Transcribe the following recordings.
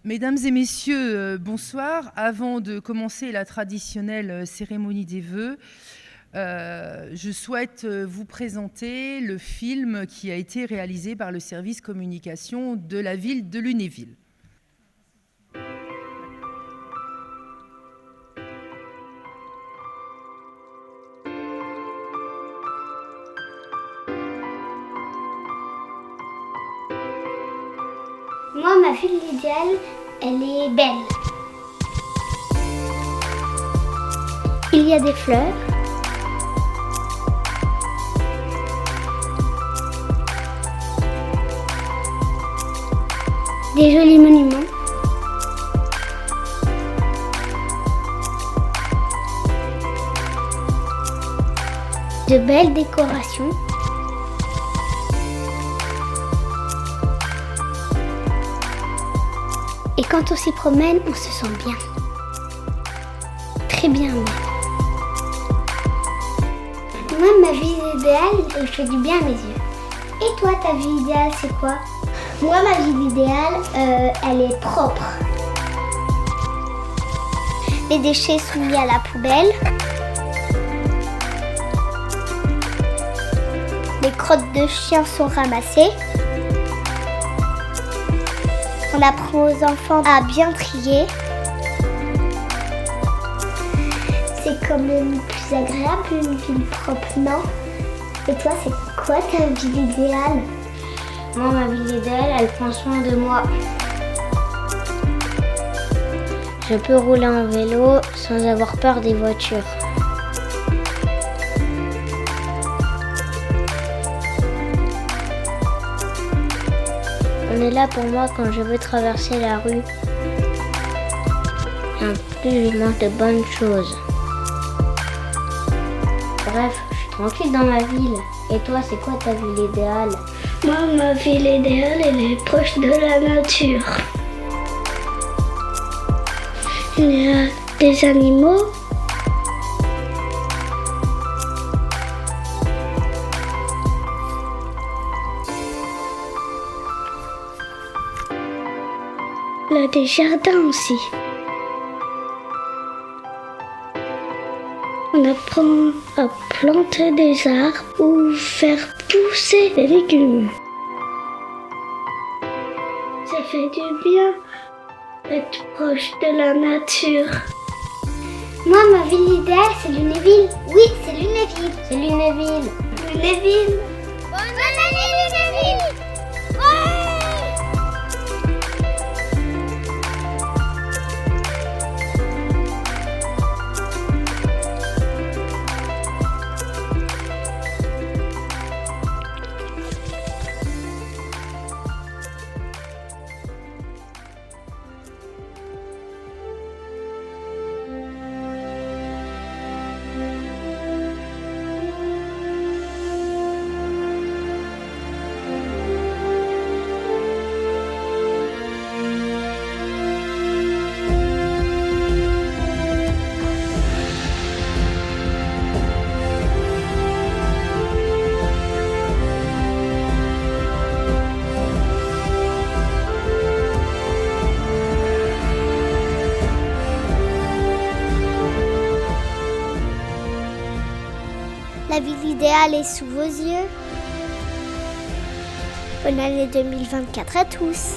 Mesdames et messieurs, bonsoir. Avant de commencer la traditionnelle cérémonie des vœux, je souhaite vous présenter le film qui a été réalisé par le service communication de la ville de Lunéville. Moi, ma ville idéale, elle est belle. Il y a des fleurs. Des jolis monuments. De belles décorations. Et quand on s'y promène, on se sent bien. Très bien même. Moi, ma vie idéale, elle fait du bien à mes yeux. Et toi, ta vie idéale, c'est quoi? Moi, ma vie idéale, elle est propre. Les déchets sont mis à la poubelle. Les crottes de chiens sont ramassées. On apprend aux enfants à bien trier. C'est quand même plus agréable une ville propre, non? Et toi, c'est quoi ta ville idéale? Moi, ma ville idéale, elle prend soin de moi. Je peux rouler en vélo sans avoir peur des voitures. On est là pour moi quand je veux traverser la rue. Et en plus, je mange de bonnes choses. Bref, je suis tranquille dans ma ville. Et toi, c'est quoi ta ville idéale? Moi, ma ville idéale, elle est proche de la nature. Il y a des animaux. Il y a des jardins aussi. On apprend à planter des arbres ou faire pousser des légumes. Ça fait du bien d'être proche de la nature. Moi, ma ville idéale, c'est Lunéville. Oui, c'est Lunéville. C'est Lunéville. Lunéville. Bonne année, Lunéville. La ville idéale est sous vos yeux. Bonne année 2024 à tous.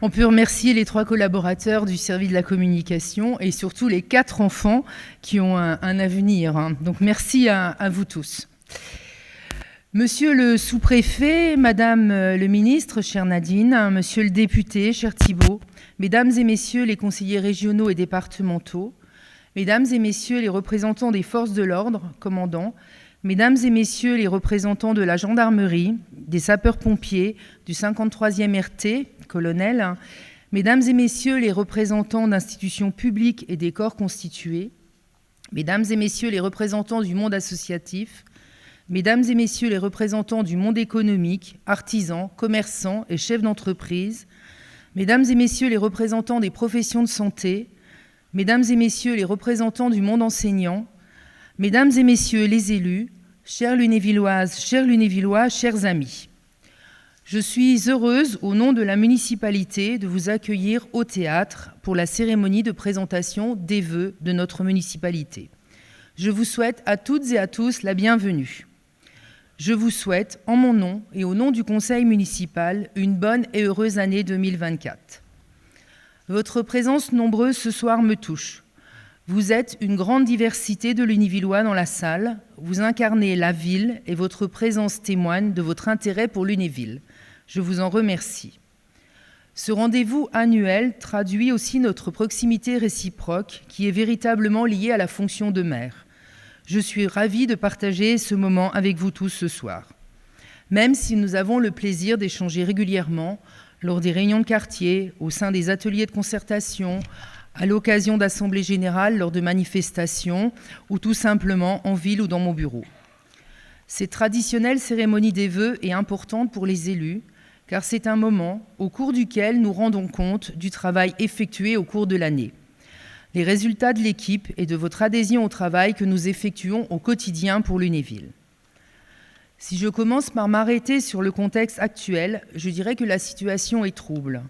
On peut remercier les 3 collaborateurs du service de la communication et surtout les 4 enfants qui ont un avenir. Donc merci à vous tous. Monsieur le sous-préfet, Madame le ministre, chère Nadine, Monsieur le député, cher Thibault, Mesdames et Messieurs les conseillers régionaux et départementaux, Mesdames et Messieurs les représentants des forces de l'ordre, commandants, Mesdames et Messieurs les représentants de la gendarmerie, des sapeurs-pompiers, du 53e RT, colonel, Mesdames et messieurs les représentants d'institutions publiques et des corps constitués, Mesdames et messieurs les représentants du monde associatif, Mesdames et messieurs les représentants du monde économique, artisans, commerçants et chefs d'entreprise, Mesdames et messieurs les représentants des professions de santé, Mesdames et messieurs les représentants du monde enseignant, Mesdames et messieurs les élus, chères Lunévilloises, chers Lunévillois, chers amis. Je suis heureuse, au nom de la municipalité, de vous accueillir au théâtre pour la cérémonie de présentation des vœux de notre municipalité. Je vous souhaite à toutes et à tous la bienvenue. Je vous souhaite, en mon nom et au nom du conseil municipal, une bonne et heureuse année 2024. Votre présence nombreuse ce soir me touche. Vous êtes une grande diversité de Lunévillois dans la salle, vous incarnez la ville et votre présence témoigne de votre intérêt pour Lunéville. Je vous en remercie. Ce rendez-vous annuel traduit aussi notre proximité réciproque qui est véritablement liée à la fonction de maire. Je suis ravie de partager ce moment avec vous tous ce soir. Même si nous avons le plaisir d'échanger régulièrement lors des réunions de quartier, au sein des ateliers de concertation, à l'occasion d'assemblées générales, lors de manifestations ou tout simplement en ville ou dans mon bureau. Cette traditionnelle cérémonie des vœux est importante pour les élus car c'est un moment au cours duquel nous rendons compte du travail effectué au cours de l'année, les résultats de l'équipe et de votre adhésion au travail que nous effectuons au quotidien pour Lunéville. Si je commence par m'arrêter sur le contexte actuel, je dirais que la situation est trouble.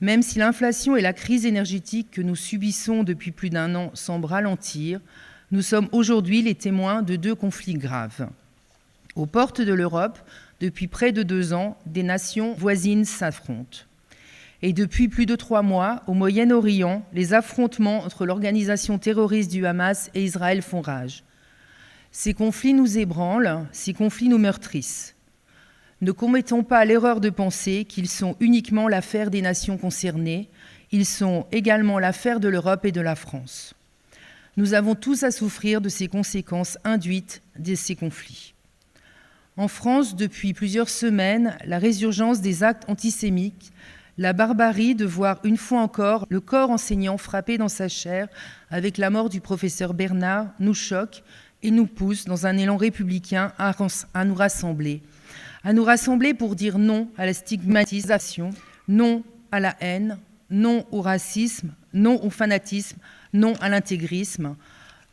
Même si l'inflation et la crise énergétique que nous subissons depuis plus d'un an semblent ralentir, nous sommes aujourd'hui les témoins de 2 conflits graves. Aux portes de l'Europe, depuis près de 2 ans, des nations voisines s'affrontent. Et depuis plus de 3 mois, au Moyen-Orient, les affrontements entre l'organisation terroriste du Hamas et Israël font rage. Ces conflits nous ébranlent, ces conflits nous meurtrissent. Ne commettons pas l'erreur de penser qu'ils sont uniquement l'affaire des nations concernées, ils sont également l'affaire de l'Europe et de la France. Nous avons tous à souffrir de ces conséquences induites de ces conflits. En France, depuis plusieurs semaines, la résurgence des actes antisémites, la barbarie de voir une fois encore le corps enseignant frappé dans sa chair avec la mort du professeur Bernard nous choque et nous pousse dans un élan républicain à nous rassembler pour dire non à la stigmatisation, non à la haine, non au racisme, non au fanatisme, non à l'intégrisme,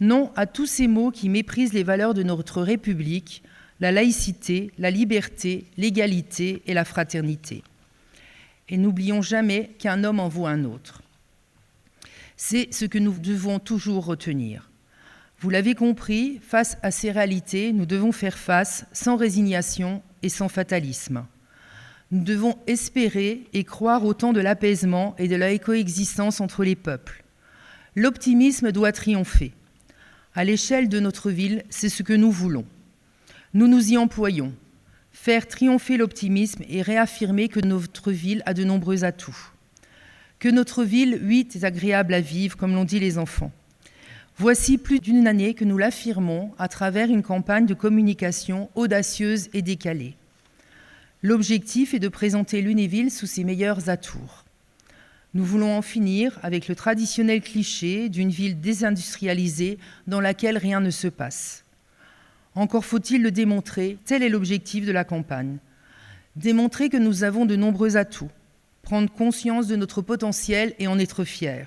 non à tous ces mots qui méprisent les valeurs de notre République, la laïcité, la liberté, l'égalité et la fraternité. Et n'oublions jamais qu'un homme en vaut un autre. C'est ce que nous devons toujours retenir. Vous l'avez compris, face à ces réalités, nous devons faire face sans résignation et sans fatalisme. Nous devons espérer et croire au temps de l'apaisement et de la coexistence entre les peuples. L'optimisme doit triompher. À l'échelle de notre ville, c'est ce que nous voulons. Nous nous y employons. Faire triompher l'optimisme et réaffirmer que notre ville a de nombreux atouts. Que notre ville, oui, est agréable à vivre, comme l'ont dit les enfants. Voici plus d'1 année que nous l'affirmons à travers une campagne de communication audacieuse et décalée. L'objectif est de présenter Lunéville sous ses meilleurs atours. Nous voulons en finir avec le traditionnel cliché d'une ville désindustrialisée dans laquelle rien ne se passe. Encore faut-il le démontrer, tel est l'objectif de la campagne. Démontrer que nous avons de nombreux atouts, prendre conscience de notre potentiel et en être fiers.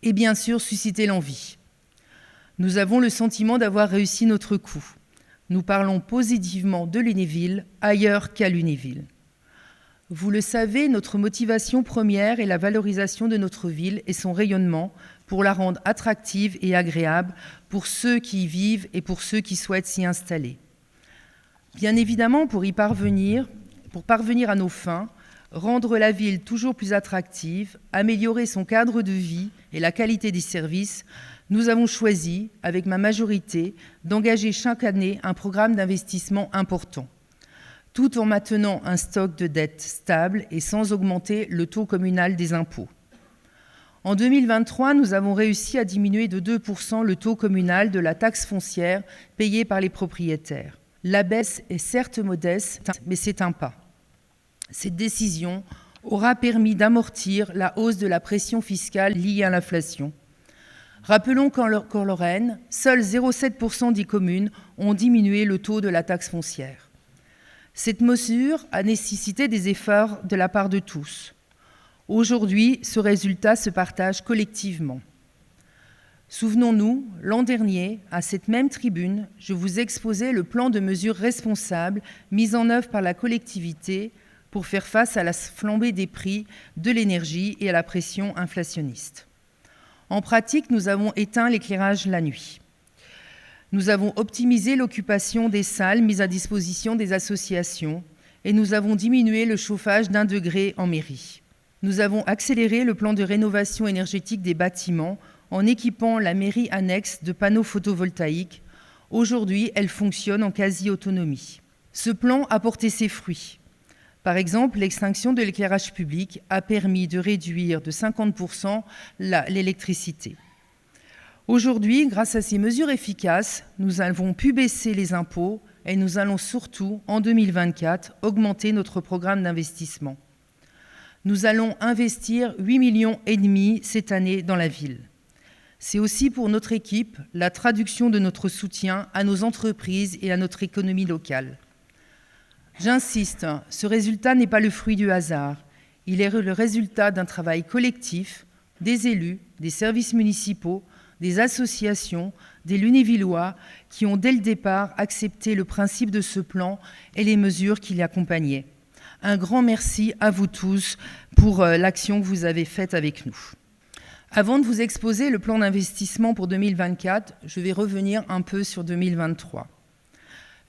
Et bien sûr, susciter l'envie. Nous avons le sentiment d'avoir réussi notre coup. Nous parlons positivement de Lunéville, ailleurs qu'à Lunéville. Vous le savez, notre motivation première est la valorisation de notre ville et son rayonnement pour la rendre attractive et agréable pour ceux qui y vivent et pour ceux qui souhaitent s'y installer. Bien évidemment, pour parvenir à nos fins, rendre la ville toujours plus attractive, améliorer son cadre de vie et la qualité des services, nous avons choisi, avec ma majorité, d'engager chaque année un programme d'investissement important, tout en maintenant un stock de dettes stable et sans augmenter le taux communal des impôts. En 2023, nous avons réussi à diminuer de 2% le taux communal de la taxe foncière payée par les propriétaires. La baisse est certes modeste, mais c'est un pas. Cette décision aura permis d'amortir la hausse de la pression fiscale liée à l'inflation. Rappelons qu'en Lorraine, seuls 0,7% des communes ont diminué le taux de la taxe foncière. Cette mesure a nécessité des efforts de la part de tous. Aujourd'hui, ce résultat se partage collectivement. Souvenons-nous, l'an dernier, à cette même tribune, je vous exposais le plan de mesures responsables mis en œuvre par la collectivité pour faire face à la flambée des prix de l'énergie et à la pression inflationniste. En pratique, nous avons éteint l'éclairage la nuit. Nous avons optimisé l'occupation des salles mises à disposition des associations et nous avons diminué le chauffage d'1 degré en mairie. Nous avons accéléré le plan de rénovation énergétique des bâtiments en équipant la mairie annexe de panneaux photovoltaïques. Aujourd'hui, elle fonctionne en quasi-autonomie. Ce plan a porté ses fruits. Par exemple, l'extinction de l'éclairage public a permis de réduire de 50% l'électricité. Aujourd'hui, grâce à ces mesures efficaces, nous avons pu baisser les impôts et nous allons surtout, en 2024, augmenter notre programme d'investissement. Nous allons investir 8,5 millions cette année dans la ville. C'est aussi pour notre équipe la traduction de notre soutien à nos entreprises et à notre économie locale. J'insiste, ce résultat n'est pas le fruit du hasard. Il est le résultat d'un travail collectif des élus, des services municipaux, des associations, des Lunévillois qui ont dès le départ accepté le principe de ce plan et les mesures qui l'y accompagnaient. Un grand merci à vous tous pour l'action que vous avez faite avec nous. Avant de vous exposer le plan d'investissement pour 2024, je vais revenir un peu sur 2023.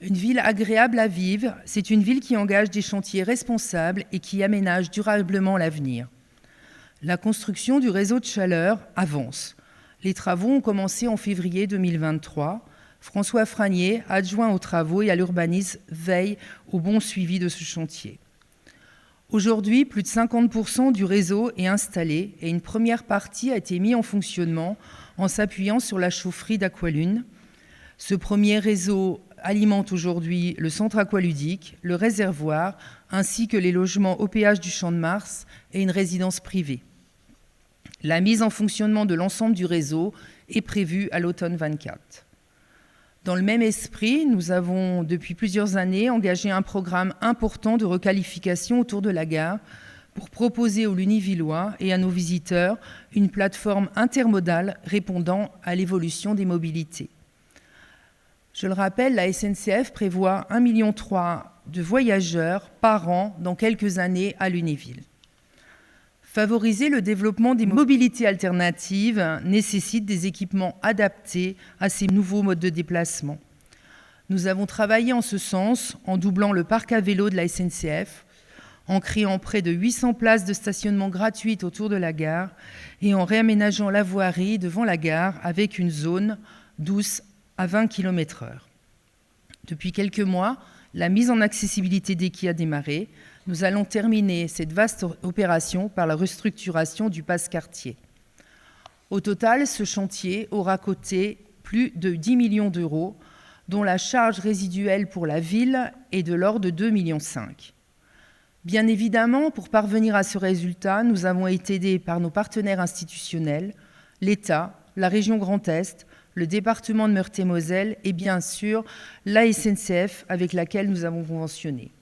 Une ville agréable à vivre, c'est une ville qui engage des chantiers responsables et qui aménage durablement l'avenir. La construction du réseau de chaleur avance. Les travaux ont commencé en février 2023. François Franier, adjoint aux travaux et à l'urbanisme, veille au bon suivi de ce chantier. Aujourd'hui, plus de 50% du réseau est installé et une première partie a été mise en fonctionnement en s'appuyant sur la chaufferie d'Aqualune. Ce premier réseau alimente aujourd'hui le centre aqualudique, le réservoir, ainsi que les logements au péage du Champ de Mars et une résidence privée. La mise en fonctionnement de l'ensemble du réseau est prévue à l'automne 2024. Dans le même esprit, nous avons depuis plusieurs années engagé un programme important de requalification autour de la gare pour proposer aux Lunévillois et à nos visiteurs une plateforme intermodale répondant à l'évolution des mobilités. Je le rappelle, la SNCF prévoit 1,3 million de voyageurs par an dans quelques années à Lunéville. Favoriser le développement des mobilités alternatives nécessite des équipements adaptés à ces nouveaux modes de déplacement. Nous avons travaillé en ce sens en doublant le parc à vélo de la SNCF, en créant près de 800 places de stationnement gratuites autour de la gare et en réaménageant la voirie devant la gare avec une zone douce à 20 km/h. Depuis quelques mois, la mise en accessibilité des quais a démarré. Nous allons terminer cette vaste opération par la restructuration du passe-quartier. Au total, ce chantier aura coûté plus de 10 millions d'euros, dont la charge résiduelle pour la ville est de l'ordre de 2,5 millions. Bien évidemment, pour parvenir à ce résultat, nous avons été aidés par nos partenaires institutionnels, l'État, la région Grand Est, le département de Meurthe-et-Moselle et bien sûr la SNCF avec laquelle nous avons conventionné.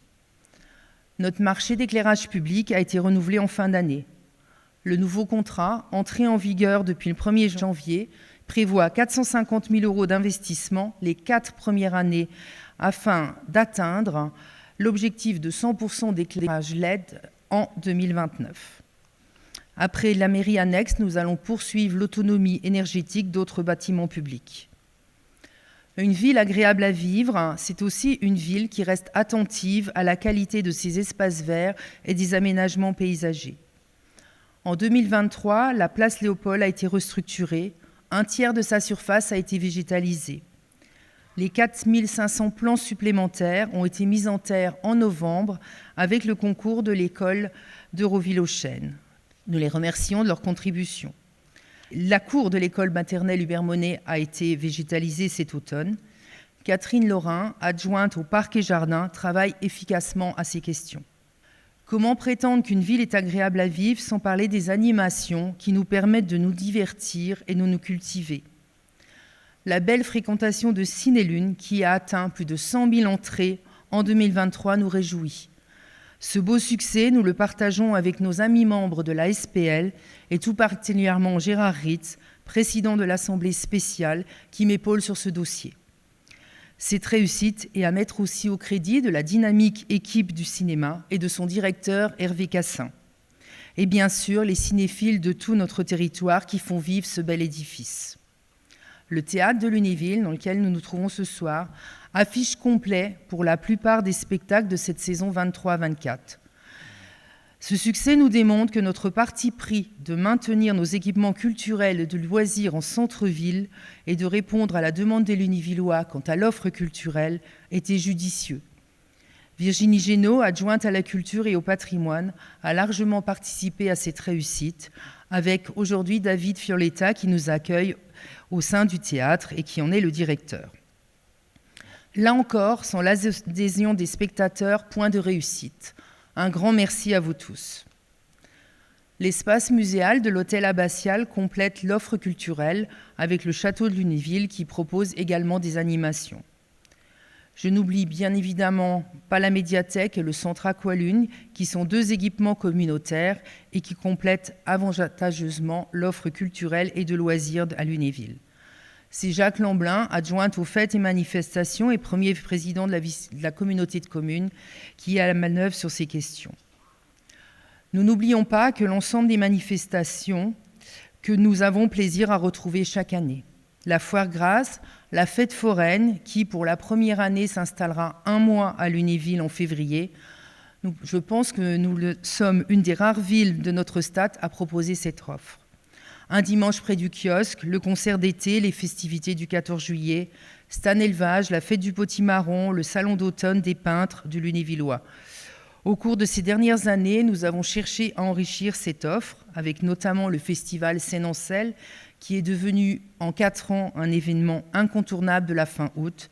Notre marché d'éclairage public a été renouvelé en fin d'année. Le nouveau contrat, entré en vigueur depuis le 1er janvier, prévoit 450 000 € d'investissement les 4 premières années afin d'atteindre l'objectif de 100% d'éclairage LED en 2029. Après la mairie annexe, nous allons poursuivre l'autonomie énergétique d'autres bâtiments publics. Une ville agréable à vivre, c'est aussi une ville qui reste attentive à la qualité de ses espaces verts et des aménagements paysagers. En 2023, la place Léopold a été restructurée, un tiers de sa surface a été végétalisée. Les 4 500 plants supplémentaires ont été mis en terre en novembre avec le concours de l'école d'Euroville-aux-Chênes. Nous les remercions de leur contribution. La cour de l'école maternelle Hubert Monet a été végétalisée cet automne. Catherine Laurin, adjointe au parc et jardin, travaille efficacement à ces questions. Comment prétendre qu'une ville est agréable à vivre sans parler des animations qui nous permettent de nous divertir et de nous cultiver? La belle fréquentation de Ciné-Lune, qui a atteint plus de 100 000 entrées en 2023, nous réjouit. Ce beau succès, nous le partageons avec nos amis membres de la SPL et tout particulièrement Gérard Ritz, président de l'Assemblée spéciale, qui m'épaule sur ce dossier. Cette réussite est à mettre aussi au crédit de la dynamique équipe du cinéma et de son directeur Hervé Cassin. Et bien sûr, les cinéphiles de tout notre territoire qui font vivre ce bel édifice. Le théâtre de Lunéville, dans lequel nous nous trouvons ce soir, affiche complet pour la plupart des spectacles de cette saison 23-24. Ce succès nous démontre que notre parti pris de maintenir nos équipements culturels et de loisirs en centre-ville et de répondre à la demande des Lunévillois quant à l'offre culturelle était judicieux. Virginie Génaud, adjointe à la culture et au patrimoine, a largement participé à cette réussite, avec aujourd'hui David Fioletta qui nous accueille au sein du théâtre et qui en est le directeur. Là encore, sans l'adhésion des spectateurs, point de réussite. Un grand merci à vous tous. L'espace muséal de l'hôtel abbatial complète l'offre culturelle avec le château de Lunéville qui propose également des animations. Je n'oublie bien évidemment pas la médiathèque et le centre Aqualune qui sont deux équipements communautaires et qui complètent avantageusement l'offre culturelle et de loisirs à Lunéville. C'est Jacques Lamblin, adjointe aux fêtes et manifestations et premier président de la communauté de communes, qui est à la manœuvre sur ces questions. Nous n'oublions pas que l'ensemble des manifestations que nous avons plaisir à retrouver chaque année. La Foire Grasse, la Fête foraine, qui pour la première année s'installera un mois à Lunéville en février. Je pense que nous sommes une des rares villes de notre stade à proposer cette offre. Un dimanche près du kiosque, le concert d'été, les festivités du 14 juillet, Stan Élevage, la fête du potimarron, le salon d'automne des peintres du Lunévillois. Au cours de ces dernières années, nous avons cherché à enrichir cette offre, avec notamment le festival Scène en Selle, qui est devenu en 4 ans un événement incontournable de la fin août.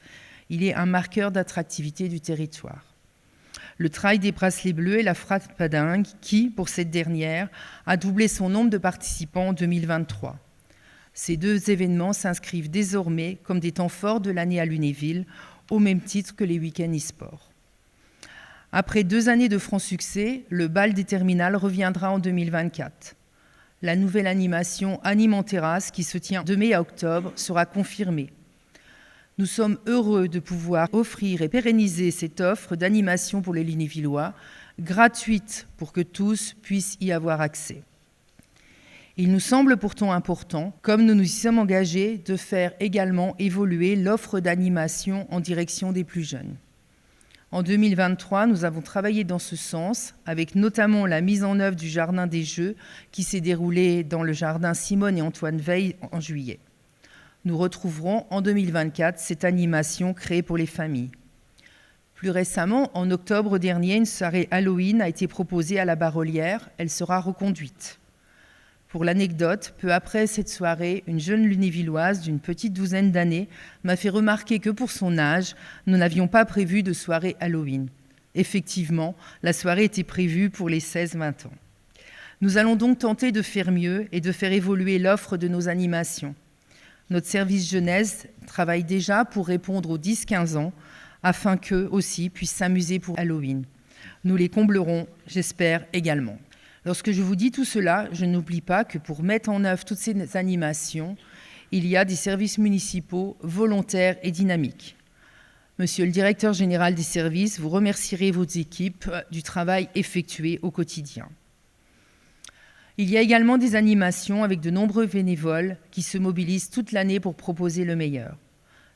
Il est un marqueur d'attractivité du territoire. Le Trail des bracelets bleus et la Frappadingue, qui, pour cette dernière, a doublé son nombre de participants en 2023. Ces deux événements s'inscrivent désormais comme des temps forts de l'année à Lunéville, au même titre que les week-ends e-sport. Après 2 années de franc succès, le bal des terminales reviendra en 2024. La nouvelle animation Anime en terrasse, qui se tient de mai à octobre, sera confirmée. Nous sommes heureux de pouvoir offrir et pérenniser cette offre d'animation pour les Lunévillois, gratuite pour que tous puissent y avoir accès. Il nous semble pourtant important, comme nous nous y sommes engagés, de faire également évoluer l'offre d'animation en direction des plus jeunes. En 2023, nous avons travaillé dans ce sens, avec notamment la mise en œuvre du Jardin des Jeux qui s'est déroulé dans le jardin Simone et Antoine Veil en juillet. Nous retrouverons en 2024 cette animation créée pour les familles. Plus récemment, en octobre dernier, une soirée Halloween a été proposée à la Barolière. Elle sera reconduite. Pour l'anecdote, peu après cette soirée, une jeune Lunévilloise d'une petite douzaine d'années m'a fait remarquer que pour son âge, nous n'avions pas prévu de soirée Halloween. Effectivement, la soirée était prévue pour les 16-20 ans. Nous allons donc tenter de faire mieux et de faire évoluer l'offre de nos animations. Notre service jeunesse travaille déjà pour répondre aux 10-15 ans afin qu'eux aussi puissent s'amuser pour Halloween. Nous les comblerons, j'espère, également. Lorsque je vous dis tout cela, je n'oublie pas que pour mettre en œuvre toutes ces animations, il y a des services municipaux volontaires et dynamiques. Monsieur le directeur général des services, vous remercierez vos équipes du travail effectué au quotidien. Il y a également des animations avec de nombreux bénévoles qui se mobilisent toute l'année pour proposer le meilleur.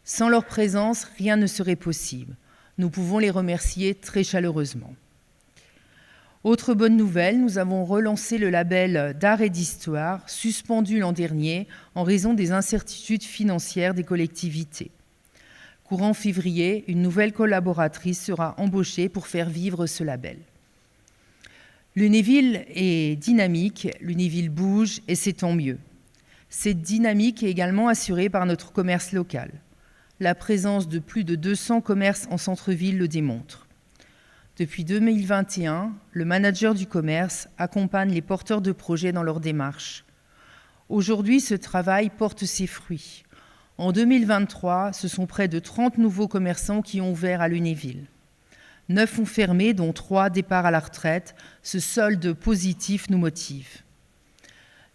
Sans leur présence, rien ne serait possible. Nous pouvons les remercier très chaleureusement. Autre bonne nouvelle, nous avons relancé le label d'art et d'histoire, suspendu l'an dernier en raison des incertitudes financières des collectivités. Courant février, une nouvelle collaboratrice sera embauchée pour faire vivre ce label. Lunéville est dynamique, Lunéville bouge et c'est tant mieux. Cette dynamique est également assurée par notre commerce local. La présence de plus de 200 commerces en centre-ville le démontre. Depuis 2021, le manager du commerce accompagne les porteurs de projets dans leur démarche. Aujourd'hui, ce travail porte ses fruits. En 2023, ce sont près de 30 nouveaux commerçants qui ont ouvert à Lunéville. 9 ont fermé, dont 3 départs à la retraite. Ce solde positif nous motive.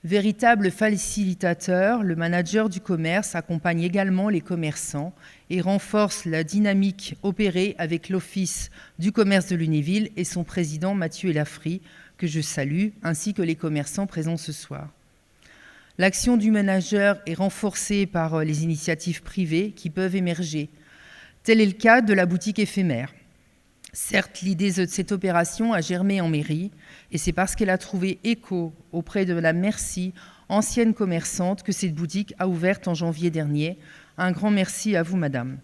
Véritable facilitateur, le manager du commerce accompagne également les commerçants et renforce la dynamique opérée avec l'Office du commerce de Lunéville et son président Mathieu Elafri, que je salue, ainsi que les commerçants présents ce soir. L'action du manager est renforcée par les initiatives privées qui peuvent émerger. Tel est le cas de la boutique éphémère. Certes, l'idée de cette opération a germé en mairie, et c'est parce qu'elle a trouvé écho auprès de la Merci, ancienne commerçante, que cette boutique a ouverte en janvier dernier. Un grand merci à vous, madame.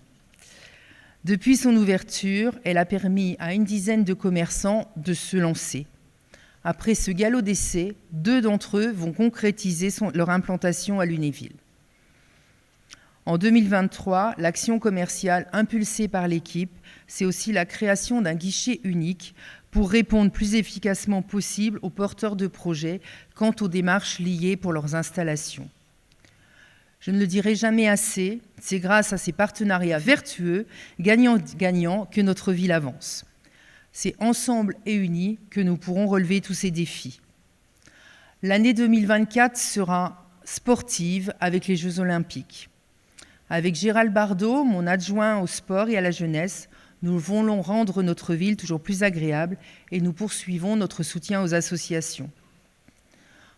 Depuis son ouverture, elle a permis à une dizaine de commerçants de se lancer. Après ce galop d'essai, 2 d'entre eux vont concrétiser leur implantation à Lunéville. En 2023, l'action commerciale impulsée par l'équipe, c'est aussi la création d'un guichet unique pour répondre plus efficacement possible aux porteurs de projets quant aux démarches liées pour leurs installations. Je ne le dirai jamais assez, c'est grâce à ces partenariats vertueux, gagnant-gagnant, que notre ville avance. C'est ensemble et unis que nous pourrons relever tous ces défis. L'année 2024 sera sportive avec les Jeux Olympiques. Avec Gérald Bardot, mon adjoint au sport et à la jeunesse, nous voulons rendre notre ville toujours plus agréable et nous poursuivons notre soutien aux associations.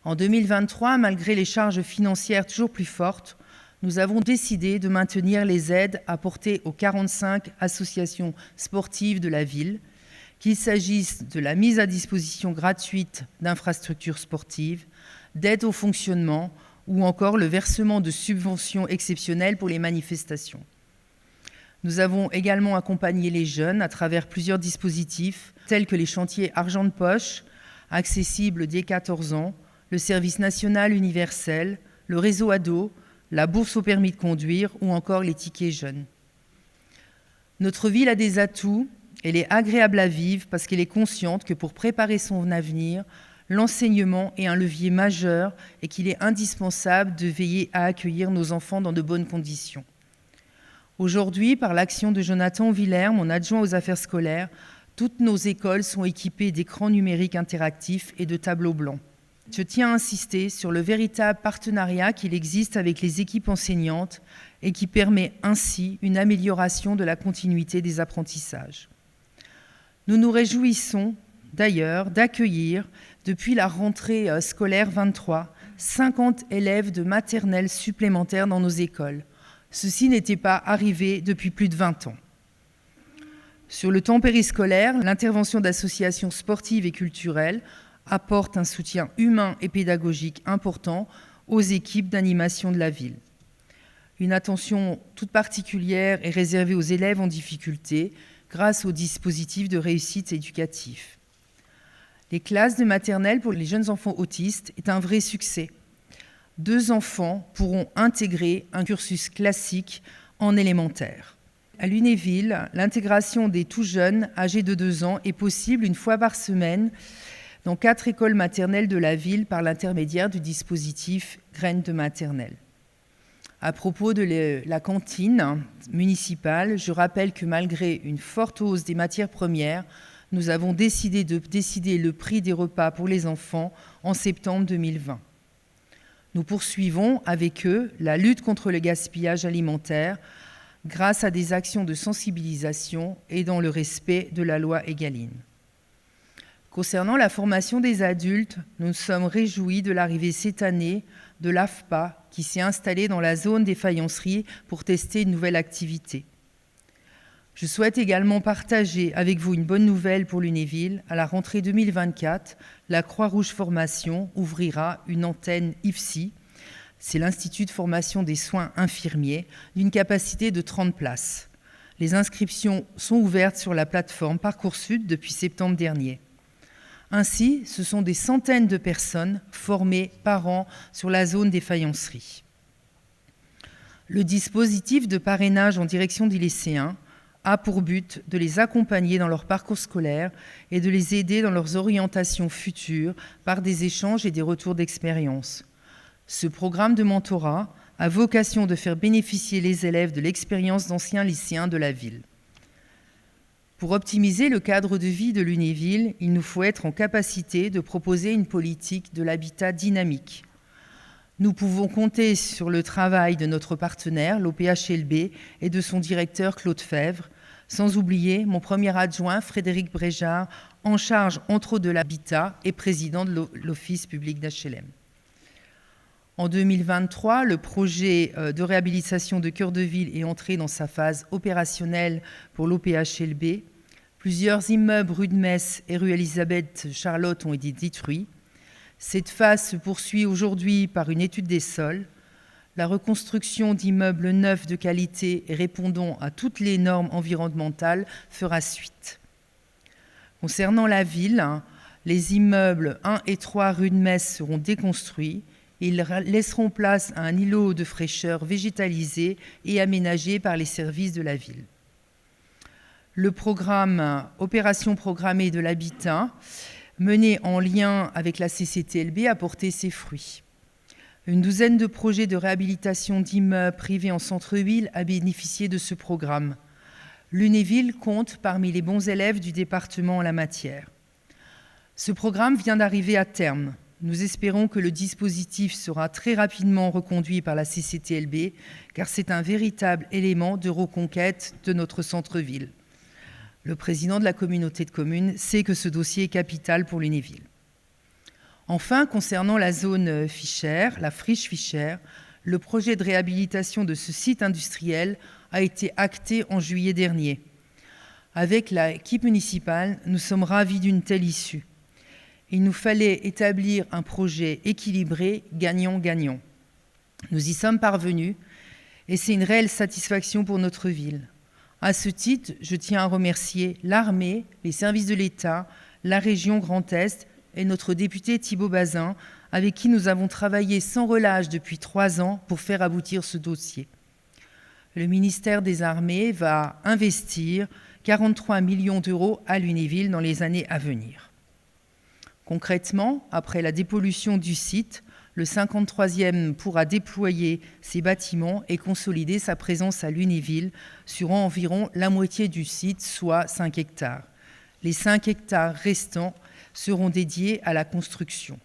En 2023, malgré les charges financières toujours plus fortes, nous avons décidé de maintenir les aides apportées aux 45 associations sportives de la ville, qu'il s'agisse de la mise à disposition gratuite d'infrastructures sportives, d'aide au fonctionnement ou encore le versement de subventions exceptionnelles pour les manifestations. Nous avons également accompagné les jeunes à travers plusieurs dispositifs tels que les chantiers Argent de poche, accessibles dès 14 ans, le service national universel, le réseau ado, la bourse au permis de conduire ou encore les tickets jeunes. Notre ville a des atouts, elle est agréable à vivre parce qu'elle est consciente que pour préparer son avenir, l'enseignement est un levier majeur et qu'il est indispensable de veiller à accueillir nos enfants dans de bonnes conditions. Aujourd'hui, par l'action de Jonathan Villers, mon adjoint aux affaires scolaires, toutes nos écoles sont équipées d'écrans numériques interactifs et de tableaux blancs. Je tiens à insister sur le véritable partenariat qu'il existe avec les équipes enseignantes et qui permet ainsi une amélioration de la continuité des apprentissages. Nous nous réjouissons d'ailleurs d'accueillir, depuis la rentrée scolaire 23, 50 élèves de maternelle supplémentaires dans nos écoles. Ceci n'était pas arrivé depuis plus de 20 ans. Sur le temps périscolaire, l'intervention d'associations sportives et culturelles apporte un soutien humain et pédagogique important aux équipes d'animation de la ville. Une attention toute particulière est réservée aux élèves en difficulté grâce aux dispositifs de réussite éducatif. Les classes de maternelle pour les jeunes enfants autistes est un vrai succès. 2 enfants pourront intégrer un cursus classique en élémentaire. À Lunéville, l'intégration des tout jeunes âgés de 2 ans est possible une fois par semaine dans 4 écoles maternelles de la ville par l'intermédiaire du dispositif Graines de maternelle. À propos de la cantine municipale, je rappelle que malgré une forte hausse des matières premières, nous avons décidé le prix des repas pour les enfants en septembre 2020. Nous poursuivons avec eux la lutte contre le gaspillage alimentaire grâce à des actions de sensibilisation et dans le respect de la loi Egalim. Concernant la formation des adultes, nous nous sommes réjouis de l'arrivée cette année de l'AFPA qui s'est installée dans la zone des faïenceries pour tester une nouvelle activité. Je souhaite également partager avec vous une bonne nouvelle pour Lunéville. À la rentrée 2024, la Croix-Rouge Formation ouvrira une antenne IFSI, c'est l'Institut de formation des soins infirmiers, d'une capacité de 30 places. Les inscriptions sont ouvertes sur la plateforme Parcoursup depuis septembre dernier. Ainsi, ce sont des centaines de personnes formées par an sur la zone des faïenceries. Le dispositif de parrainage en direction des lycéens a pour but de les accompagner dans leur parcours scolaire et de les aider dans leurs orientations futures par des échanges et des retours d'expérience. Ce programme de mentorat a vocation de faire bénéficier les élèves de l'expérience d'anciens lycéens de la ville. Pour optimiser le cadre de vie de Lunéville, il nous faut être en capacité de proposer une politique de l'habitat dynamique. Nous pouvons compter sur le travail de notre partenaire, l'OPHLB, et de son directeur Claude Fèvre, sans oublier mon premier adjoint, Frédéric Bréjard, en charge entre autres de l'habitat et président de l'Office public d'HLM. En 2023, le projet de réhabilitation de Cœur de Ville est entré dans sa phase opérationnelle pour l'OPHLB. Plusieurs immeubles rue de Metz et rue Elisabeth-Charlotte ont été détruits. Cette phase se poursuit aujourd'hui par une étude des sols. La reconstruction d'immeubles neufs de qualité et répondant à toutes les normes environnementales fera suite. Concernant la ville, les immeubles 1 et 3 rue de Metz seront déconstruits. Ils laisseront place à un îlot de fraîcheur végétalisé et aménagé par les services de la ville. Le programme Opération programmée de l'habitat, mené en lien avec la CCTLB, a porté ses fruits. Une douzaine de projets de réhabilitation d'immeubles privés en centre-ville a bénéficié de ce programme. Lunéville compte parmi les bons élèves du département en la matière. Ce programme vient d'arriver à terme. Nous espérons que le dispositif sera très rapidement reconduit par la CCTLB, car c'est un véritable élément de reconquête de notre centre-ville. Le président de la communauté de communes sait que ce dossier est capital pour Lunéville. Enfin, concernant la zone Fichère, la friche Fichère, le projet de réhabilitation de ce site industriel a été acté en juillet dernier. Avec l'équipe municipale, nous sommes ravis d'une telle issue. Il nous fallait établir un projet équilibré, gagnant-gagnant. Nous y sommes parvenus et c'est une réelle satisfaction pour notre ville. À ce titre, je tiens à remercier l'armée, les services de l'État, la région Grand Est et notre député Thibault Bazin, avec qui nous avons travaillé sans relâche depuis 3 ans pour faire aboutir ce dossier. Le ministère des Armées va investir 43 millions d'euros à Lunéville dans les années à venir. Concrètement, après la dépollution du site, le 53e pourra déployer ses bâtiments et consolider sa présence à Lunéville sur environ la moitié du site, soit 5 hectares. Les 5 hectares restants seront dédiés à la construction.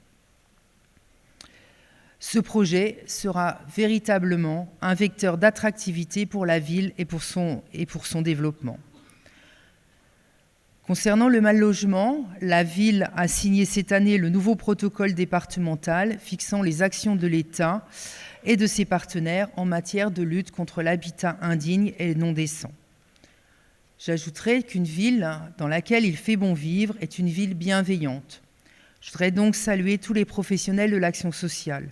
Ce projet sera véritablement un vecteur d'attractivité pour la ville et pour son développement. Concernant le mal-logement, la ville a signé cette année le nouveau protocole départemental fixant les actions de l'État et de ses partenaires en matière de lutte contre l'habitat indigne et non décent. J'ajouterai qu'une ville dans laquelle il fait bon vivre est une ville bienveillante. Je voudrais donc saluer tous les professionnels de l'action sociale.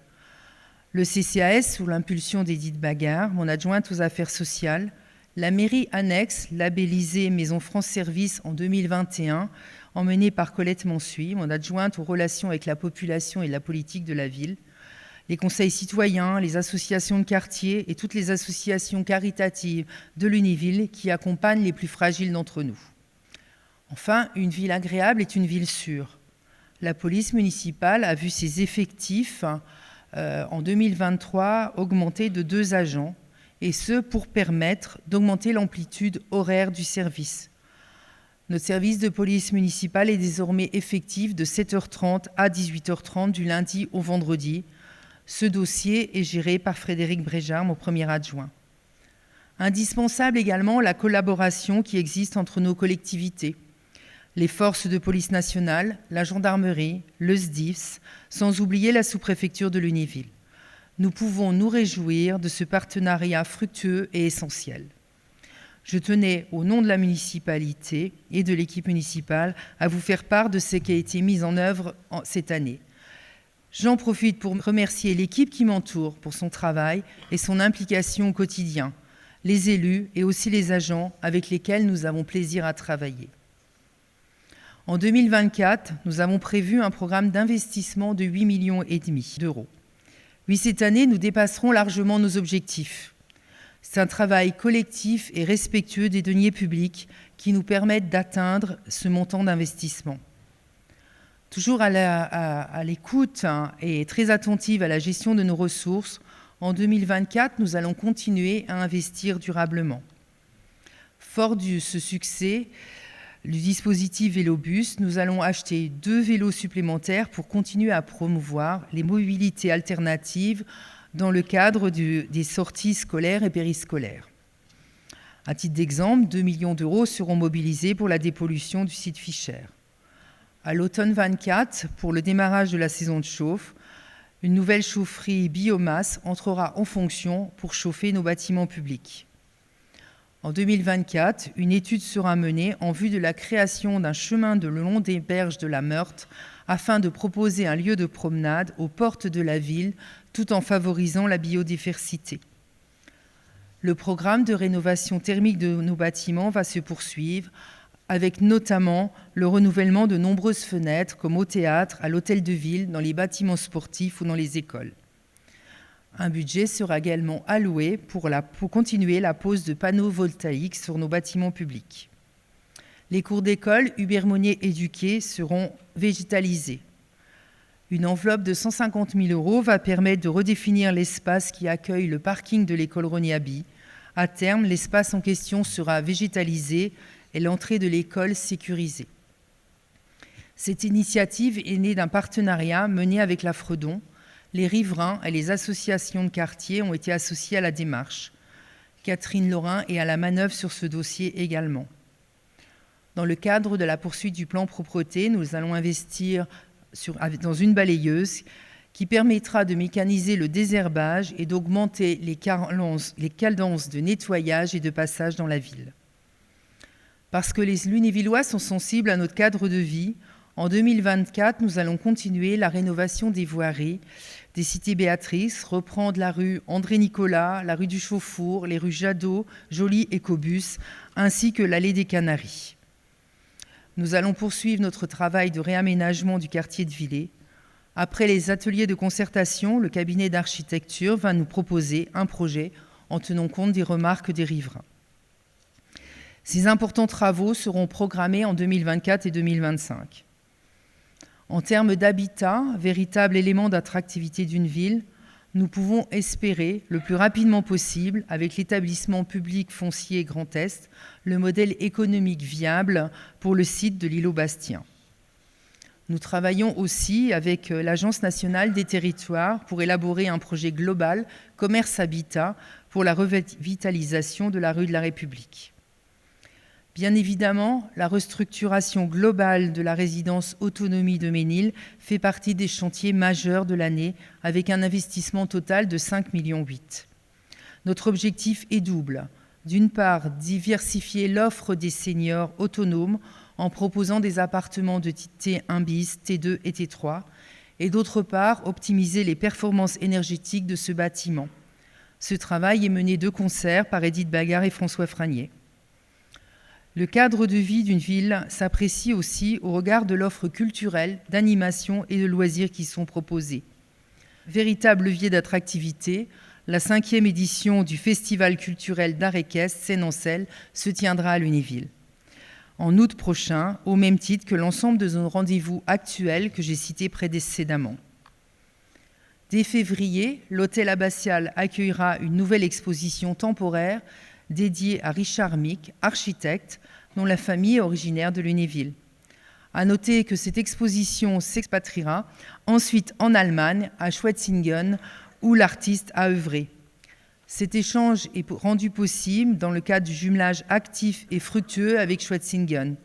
Le CCAS, sous l'impulsion d'Edith Bagarre, mon adjointe aux affaires sociales, la mairie annexe, labellisée Maison France Service en 2021, emmenée par Colette Mansuy, mon adjointe aux relations avec la population et la politique de la ville, les conseils citoyens, les associations de quartier et toutes les associations caritatives de Lunéville qui accompagnent les plus fragiles d'entre nous. Enfin, une ville agréable est une ville sûre. La police municipale a vu ses effectifs en 2023 augmenter de 2 agents, et ce pour permettre d'augmenter l'amplitude horaire du service. Notre service de police municipale est désormais effectif de 7h30 à 18h30 du lundi au vendredi. Ce dossier est géré par Frédéric Bréjard, mon premier adjoint. Indispensable également la collaboration qui existe entre nos collectivités, les forces de police nationale, la gendarmerie, le SDIFS, sans oublier la sous-préfecture de Lunéville. Nous pouvons nous réjouir de ce partenariat fructueux et essentiel. Je tenais, au nom de la municipalité et de l'équipe municipale, à vous faire part de ce qui a été mis en œuvre cette année. J'en profite pour remercier l'équipe qui m'entoure pour son travail et son implication au quotidien, les élus et aussi les agents avec lesquels nous avons plaisir à travailler. En 2024, nous avons prévu un programme d'investissement de 8,5 millions d'euros. Oui, cette année, nous dépasserons largement nos objectifs. C'est un travail collectif et respectueux des deniers publics qui nous permettent d'atteindre ce montant d'investissement. Toujours à l'écoute et très attentive à la gestion de nos ressources, en 2024, nous allons continuer à investir durablement. Fort de ce succès du dispositif Vélobus, nous allons acheter 2 vélos supplémentaires pour continuer à promouvoir les mobilités alternatives dans le cadre des sorties scolaires et périscolaires. À titre d'exemple, 2 millions d'euros seront mobilisés pour la dépollution du site Fischer. À l'automne 24, pour le démarrage de la saison de chauffe, une nouvelle chaufferie biomasse entrera en fonction pour chauffer nos bâtiments publics. En 2024, une étude sera menée en vue de la création d'un chemin le long des berges de la Meurthe afin de proposer un lieu de promenade aux portes de la ville tout en favorisant la biodiversité. Le programme de rénovation thermique de nos bâtiments va se poursuivre avec notamment le renouvellement de nombreuses fenêtres comme au théâtre, à l'hôtel de ville, dans les bâtiments sportifs ou dans les écoles. Un budget sera également alloué pour continuer la pose de panneaux voltaïques sur nos bâtiments publics. Les cours d'école Hubert Monnier éduqués seront végétalisés. Une enveloppe de 150 000 € va permettre de redéfinir l'espace qui accueille le parking de l'école Rognaby. À terme, l'espace en question sera végétalisé et l'entrée de l'école sécurisée. Cette initiative est née d'un partenariat mené avec la Fredon. Les riverains et les associations de quartier ont été associés à la démarche. Catherine Laurin est à la manœuvre sur ce dossier également. Dans le cadre de la poursuite du plan propreté, nous allons investir dans une balayeuse qui permettra de mécaniser le désherbage et d'augmenter les cadences de nettoyage et de passage dans la ville. Parce que les Lunévillois sont sensibles à notre cadre de vie, en 2024, nous allons continuer la rénovation des voiries des cités Béatrice, reprendre la rue André-Nicolas, la rue du Chauffour, les rues Jadot, Joly et Cobus, ainsi que l'allée des Canaries. Nous allons poursuivre notre travail de réaménagement du quartier de Villers. Après les ateliers de concertation, le cabinet d'architecture va nous proposer un projet en tenant compte des remarques des riverains. Ces importants travaux seront programmés en 2024 et 2025. En termes d'habitat, véritable élément d'attractivité d'une ville, nous pouvons espérer, le plus rapidement possible, avec l'établissement public foncier Grand Est, le modèle économique viable pour le site de l'îlot Bastien. Nous travaillons aussi avec l'Agence nationale des territoires pour élaborer un projet global commerce-habitat pour la revitalisation de la rue de la République. Bien évidemment, la restructuration globale de la résidence autonomie de Ménil fait partie des chantiers majeurs de l'année avec un investissement total de 5,8 millions. Notre objectif est double. D'une part, diversifier l'offre des seniors autonomes en proposant des appartements de type T1 bis, T2 et T3, et d'autre part, optimiser les performances énergétiques de ce bâtiment. Ce travail est mené de concert par Edith Bagard et François Franier. Le cadre de vie d'une ville s'apprécie aussi au regard de l'offre culturelle, d'animation et de loisirs qui sont proposés. Véritable levier d'attractivité, la 5e édition du Festival culturel d'art équestre Scène-en-Selle se tiendra à Lunéville. En août prochain, au même titre que l'ensemble de nos rendez-vous actuels que j'ai cités précédemment. Dès février, l'hôtel abbatial accueillera une nouvelle exposition temporaire dédiée à Richard Mick, architecte, dont la famille est originaire de Lunéville. À noter que cette exposition s'expatriera ensuite en Allemagne, à Schwetzingen, où l'artiste a œuvré. Cet échange est rendu possible dans le cadre du jumelage actif et fructueux avec Schwetzingen.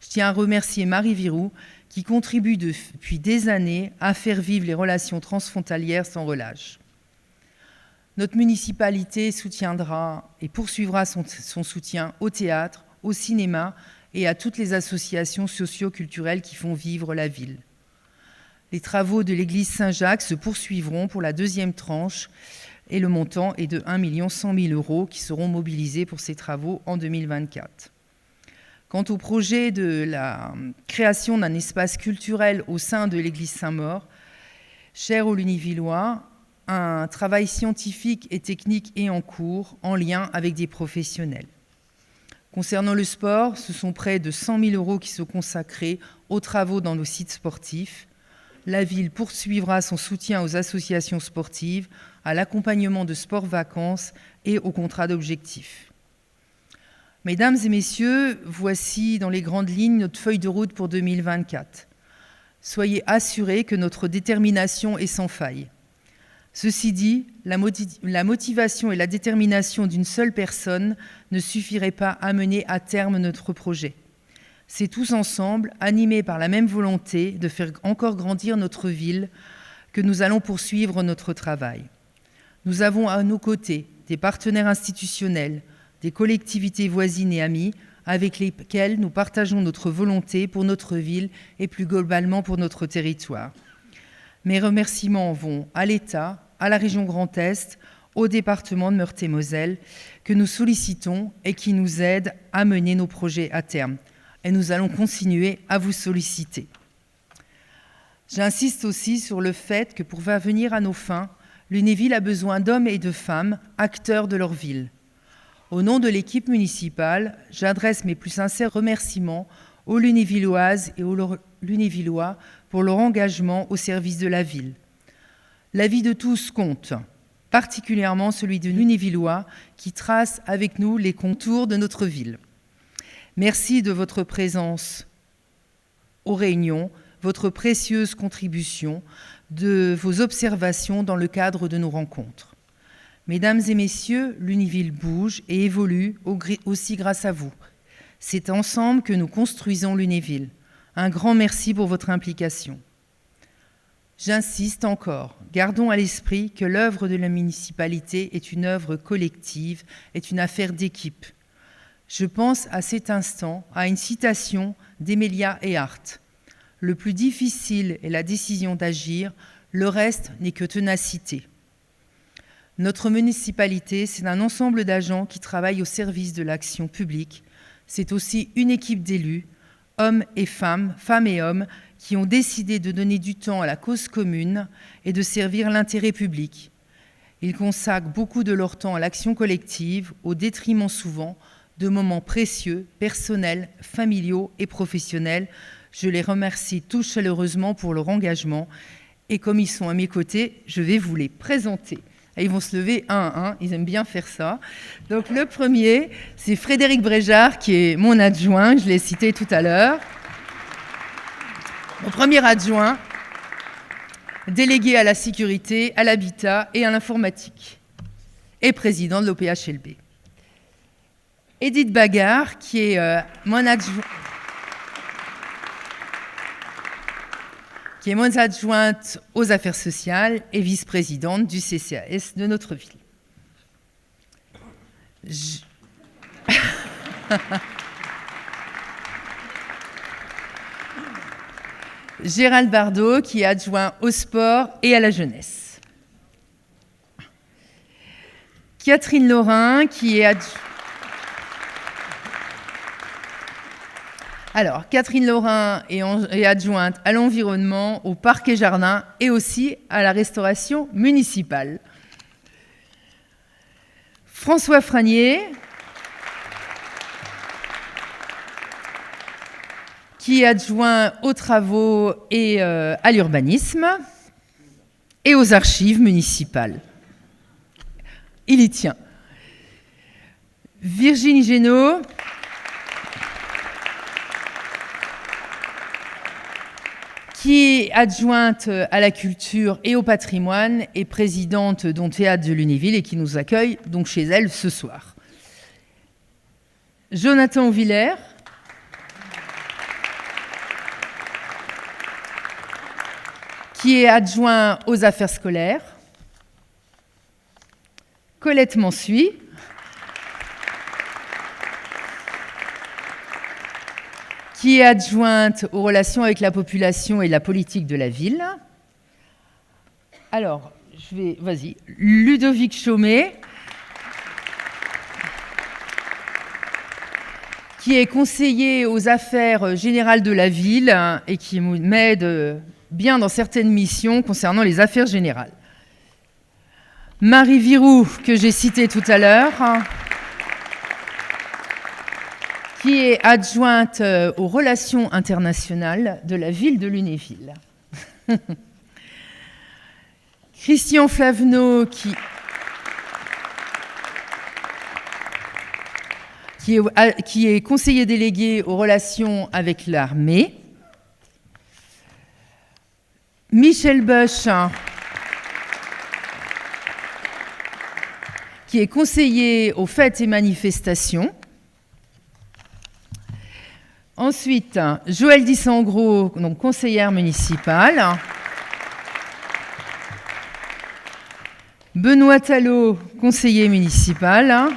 Je tiens à remercier Marie Viroux, qui contribue depuis des années à faire vivre les relations transfrontalières sans relâche. Notre municipalité soutiendra et poursuivra son soutien au théâtre, au cinéma et à toutes les associations socio-culturelles qui font vivre la ville. Les travaux de l'église Saint-Jacques se poursuivront pour la 2e tranche et le montant est de 1 100 000 € qui seront mobilisés pour ces travaux en 2024. Quant au projet de la création d'un espace culturel au sein de l'église Saint-Maur, cher aux Lunévillois, un travail scientifique et technique est en cours, en lien avec des professionnels. Concernant le sport, ce sont près de 100 000 € qui sont consacrés aux travaux dans nos sites sportifs. La ville poursuivra son soutien aux associations sportives, à l'accompagnement de sport-vacances et aux contrats d'objectifs. Mesdames et messieurs, voici dans les grandes lignes notre feuille de route pour 2024. Soyez assurés que notre détermination est sans faille. Ceci dit, la motivation et la détermination d'une seule personne ne suffiraient pas à mener à terme notre projet. C'est tous ensemble, animés par la même volonté de faire encore grandir notre ville, que nous allons poursuivre notre travail. Nous avons à nos côtés des partenaires institutionnels, des collectivités voisines et amies, avec lesquels nous partageons notre volonté pour notre ville et plus globalement pour notre territoire. Mes remerciements vont à l'État, à la région Grand Est, au département de Meurthe-et-Moselle, que nous sollicitons et qui nous aident à mener nos projets à terme. Et nous allons continuer à vous solliciter. J'insiste aussi sur le fait que pour parvenir à nos fins, Lunéville a besoin d'hommes et de femmes acteurs de leur ville. Au nom de l'équipe municipale, j'adresse mes plus sincères remerciements aux Lunévilloises et aux Lunévillois pour leur engagement au service de la ville. La vie de tous compte, particulièrement celui de Lunévillois qui trace avec nous les contours de notre ville. Merci de votre présence aux réunions, votre précieuse contribution, de vos observations dans le cadre de nos rencontres. Mesdames et messieurs, Lunéville bouge et évolue aussi grâce à vous. C'est ensemble que nous construisons Lunéville. Un grand merci pour votre implication. J'insiste encore, gardons à l'esprit que l'œuvre de la municipalité est une œuvre collective, est une affaire d'équipe. Je pense à cet instant à une citation d'Emilia Earhart. Le plus difficile est la décision d'agir, le reste n'est que ténacité. Notre municipalité, c'est un ensemble d'agents qui travaillent au service de l'action publique. C'est aussi une équipe d'élus, hommes et femmes, femmes et hommes, qui ont décidé de donner du temps à la cause commune et de servir l'intérêt public. Ils consacrent beaucoup de leur temps à l'action collective, au détriment souvent de moments précieux, personnels, familiaux et professionnels. Je les remercie tous chaleureusement pour leur engagement. Et comme ils sont à mes côtés, je vais vous les présenter. Et ils vont se lever un à un, ils aiment bien faire ça. Donc le premier, c'est Frédéric Bréjard, qui est mon adjoint, je l'ai cité tout à l'heure. Mon premier adjoint, délégué à la sécurité, à l'habitat et à l'informatique, et président de l'OPHLB. Edith Bagard, qui est mon adjoint. Qui est mon adjointe aux affaires sociales et vice-présidente du CCAS de notre ville. Gérald Bardot, qui est adjoint au sport et à la jeunesse. Catherine Laurin, qui est adjointe... Alors, Catherine Laurin est adjointe à l'environnement, au parc et jardin et aussi à la restauration municipale. François Franier, qui est adjoint aux travaux et à l'urbanisme et aux archives municipales. Il y tient. Virginie Génaud, qui est adjointe à la culture et au patrimoine et présidente du Théâtre de Lunéville et qui nous accueille donc chez elle ce soir. Jonathan Villers, qui est adjoint aux affaires scolaires. Colette Mansuy, qui est adjointe aux relations avec la population et la politique de la ville. Alors, vas-y, Ludovic Chaumet, qui est conseiller aux affaires générales de la ville et qui m'aide bien dans certaines missions concernant les affaires générales. Marie Virou, que j'ai citée tout à l'heure, qui est adjointe aux relations internationales de la ville de Lunéville. Christian Flavenot, qui est conseiller délégué aux relations avec l'armée. Michel Bosch, qui est conseiller aux fêtes et manifestations. Ensuite, Joëlle Dissangros, donc conseillère municipale. Benoît Talot, conseiller municipal.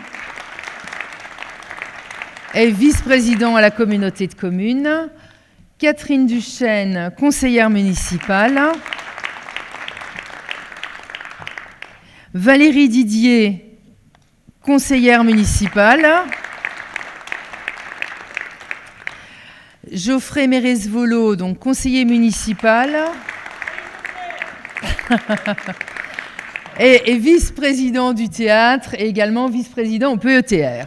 Et vice-président à la communauté de communes. Catherine Duchesne, conseillère municipale. Valérie Didier, conseillère municipale. Geoffrey Mérez-Volo, donc conseiller municipal. et vice-président du théâtre et également vice-président au PETR.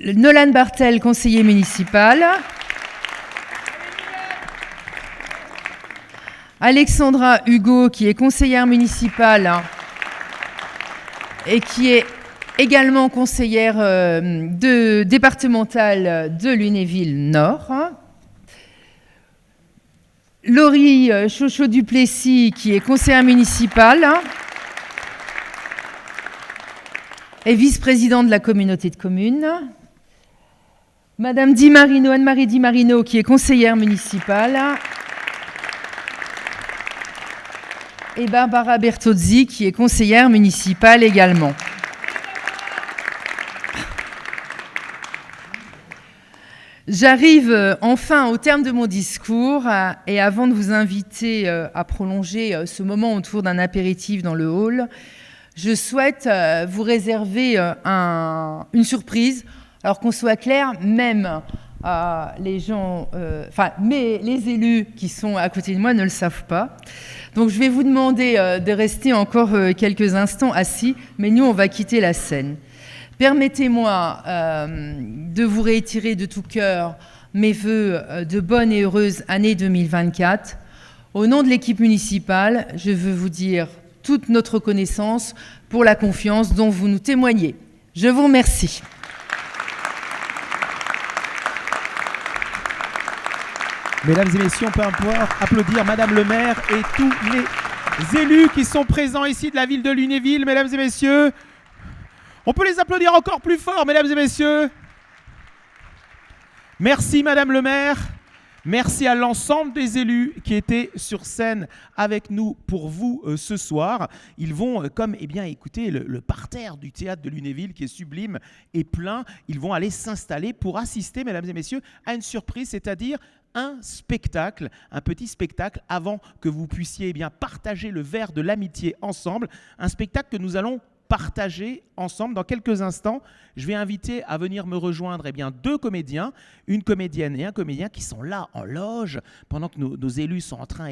Nolan Bartel, conseiller municipal. Alexandra Hugo, qui est conseillère municipale et qui est également conseillère départementale de Lunéville-Nord. Laurie Chochot-Duplessis, qui est conseillère municipale et vice-présidente de la communauté de communes. Madame Di Marino, Anne-Marie Di Marino, qui est conseillère municipale. Et Barbara Bertozzi, qui est conseillère municipale également. J'arrive enfin au terme de mon discours et avant de vous inviter à prolonger ce moment autour d'un apéritif dans le hall, je souhaite vous réserver une surprise. Alors qu'on soit clair, même les gens, mais les élus qui sont à côté de moi ne le savent pas. Donc je vais vous demander de rester encore quelques instants assis, mais nous on va quitter la scène. Permettez-moi de vous réitérer de tout cœur mes vœux de bonne et heureuse année 2024. Au nom de l'équipe municipale, je veux vous dire toute notre reconnaissance pour la confiance dont vous nous témoignez. Je vous remercie. Mesdames et messieurs, on peut applaudir Madame le maire et tous les élus qui sont présents ici de la ville de Lunéville. Mesdames et messieurs, on peut les applaudir encore plus fort, mesdames et messieurs. Merci Madame le maire. Merci à l'ensemble des élus qui étaient sur scène avec nous pour vous ce soir. Ils vont, écoutez, le parterre du théâtre de Lunéville qui est sublime et plein. Ils vont aller s'installer pour assister, mesdames et messieurs, à une surprise, c'est-à-dire un spectacle, un petit spectacle avant que vous puissiez partager le verre de l'amitié ensemble. Un spectacle que nous allons partager ensemble dans quelques instants. Je vais inviter à venir me rejoindre deux comédiens, une comédienne et un comédien qui sont là en loge pendant que nos élus sont en train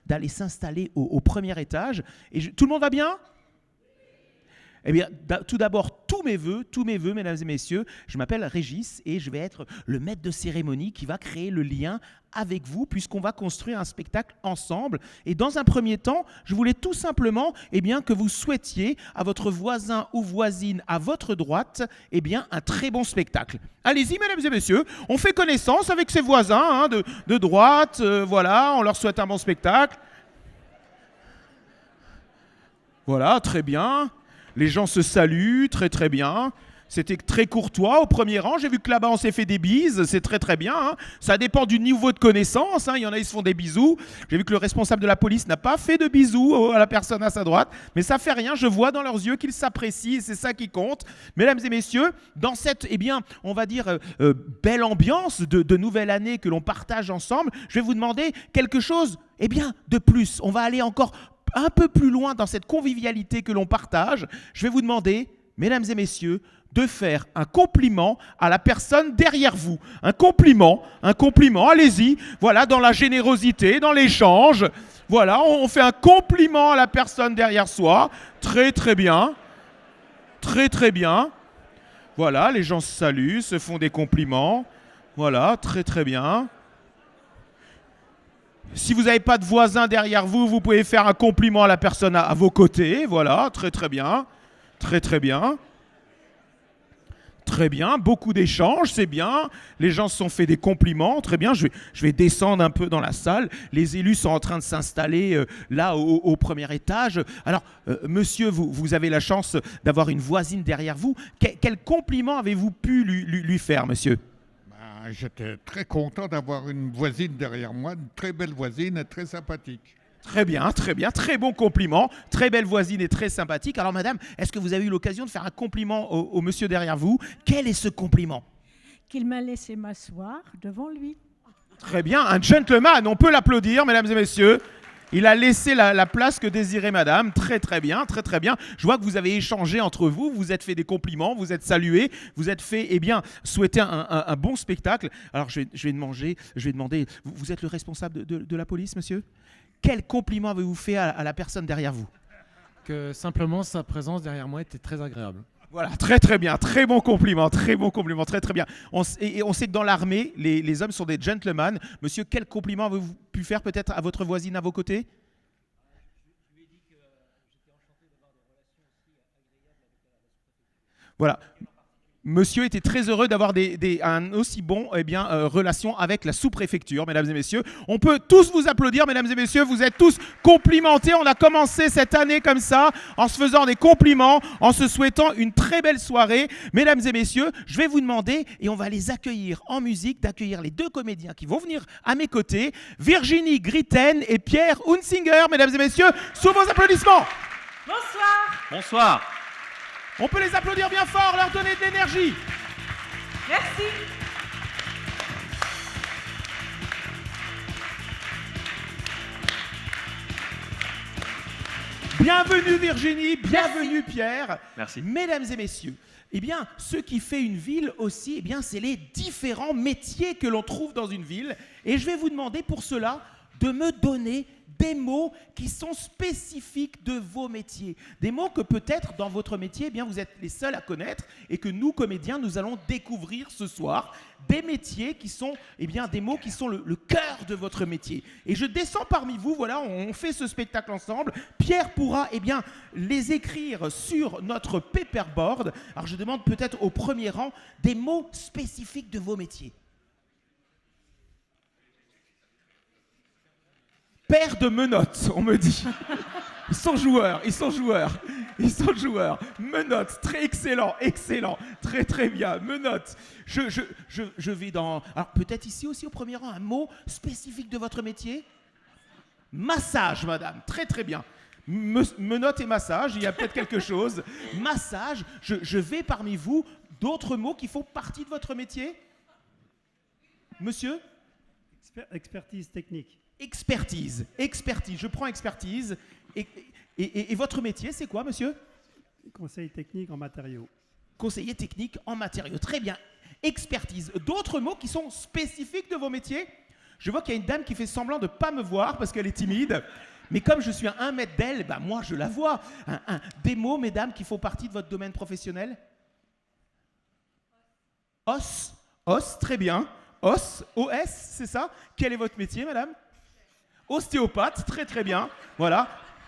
d'aller s'installer au premier étage. Et tout le monde va bien ? Tout d'abord, tous mes vœux, mesdames et messieurs. Je m'appelle Régis et je vais être le maître de cérémonie qui va créer le lien avec vous puisqu'on va construire un spectacle ensemble. Et dans un premier temps, je voulais tout simplement que vous souhaitiez à votre voisin ou voisine à votre droite un très bon spectacle. Allez-y, mesdames et messieurs, on fait connaissance avec ses voisins de droite. Voilà, on leur souhaite un bon spectacle. Voilà, très bien. Les gens se saluent, très très bien. C'était très courtois au premier rang. J'ai vu que là-bas, on s'est fait des bises. C'est très très bien. Ça dépend du niveau de connaissance. Il y en a, ils se font des bisous. J'ai vu que le responsable de la police n'a pas fait de bisous à la personne à sa droite. Mais ça fait rien. Je vois dans leurs yeux qu'ils s'apprécient. C'est ça qui compte. Mesdames et messieurs, dans cette, on va dire, belle ambiance de nouvelle année que l'on partage ensemble, je vais vous demander quelque chose, de plus. On va aller encore un peu plus loin dans cette convivialité que l'on partage. Je vais vous demander, mesdames et messieurs, de faire un compliment à la personne derrière vous. Un compliment, allez-y. Voilà, dans la générosité, dans l'échange. Voilà, on fait un compliment à la personne derrière soi. Très, très bien. Très, très bien. Voilà, les gens se saluent, se font des compliments. Voilà, très, très bien. Si vous n'avez pas de voisin derrière vous, vous pouvez faire un compliment à la personne à vos côtés. Voilà, très, très bien. Très, très bien. Très bien, beaucoup d'échanges, c'est bien. Les gens se sont fait des compliments, très bien. Je vais descendre un peu dans la salle. Les élus sont en train de s'installer là au premier étage. Alors, monsieur, vous avez la chance d'avoir une voisine derrière vous. Quel compliment avez-vous pu lui faire, monsieur ? J'étais très content d'avoir une voisine derrière moi, une très belle voisine et très sympathique. Très bien, très bon compliment, très belle voisine et très sympathique. Alors madame, est-ce que vous avez eu l'occasion de faire un compliment au monsieur derrière vous ? Quel est ce compliment ? Qu'il m'a laissé m'asseoir devant lui. Très bien, un gentleman, on peut l'applaudir mesdames et messieurs. Il a laissé la place que désirait madame, très bien. Je vois que vous avez échangé entre vous, vous êtes fait des compliments, vous êtes salués, vous êtes fait, souhaiter un bon spectacle. Alors je vais demander, vous êtes le responsable de la police monsieur ? Quel compliment avez-vous fait à la personne derrière vous ? Que simplement sa présence derrière moi était très agréable. Voilà, très bien, très bon compliment, très bien. On sait que dans l'armée, les hommes sont des gentlemen. Monsieur, quel compliment avez-vous pu faire peut-être à votre voisine à vos côtés ? Je lui ai dit que j'étais enchanté d'avoir des relations aussi agréables avec la sous-préfecture. Voilà. Monsieur était très heureux d'avoir un aussi bon relation avec la sous-préfecture, mesdames et messieurs. On peut tous vous applaudir, mesdames et messieurs. Vous êtes tous complimentés. On a commencé cette année comme ça, en se faisant des compliments, en se souhaitant une très belle soirée. Mesdames et messieurs, je vais vous demander, et on va les accueillir en musique, d'accueillir les deux comédiens qui vont venir à mes côtés, Virginie Gritten et Pierre Hunsinger. Mesdames et messieurs, sous vos applaudissements. Bonsoir. On peut les applaudir bien fort, leur donner de l'énergie. Merci. Bienvenue Virginie, bienvenue Pierre. Merci. Mesdames et messieurs, ce qui fait une ville aussi, c'est les différents métiers que l'on trouve dans une ville. Et je vais vous demander pour cela de me donner des mots qui sont spécifiques de vos métiers. Des mots que peut-être dans votre métier, vous êtes les seuls à connaître et que nous, comédiens, nous allons découvrir ce soir. Des métiers qui sont, des mots qui sont le cœur de votre métier. Et je descends parmi vous, voilà, on fait ce spectacle ensemble. Pierre pourra, les écrire sur notre paperboard. Alors je demande peut-être au premier rang des mots spécifiques de vos métiers. Père de menottes, on me dit. Ils sont joueurs. Menottes, très excellent. Très bien. Menottes. Je vais dans... Alors peut-être ici aussi au premier rang, un mot spécifique de votre métier. Massage, madame. Très bien. Menottes et massage, il y a peut-être quelque chose. Massage, je vais parmi vous. D'autres mots qui font partie de votre métier ? Monsieur ? Expertise technique. Expertise, je prends expertise. Et votre métier, c'est quoi, monsieur ? Conseil technique en matériaux. Conseiller technique en matériaux, très bien. Expertise. D'autres mots qui sont spécifiques de vos métiers ? Je vois qu'il y a une dame qui fait semblant de ne pas me voir parce qu'elle est timide. Mais comme je suis à 1 mètre d'elle, moi je la vois. Des mots, mesdames, qui font partie de votre domaine professionnel ? Os, très bien. Os, OS, c'est ça ? Quel est votre métier, madame ? Ostéopathe, très bien. Voilà.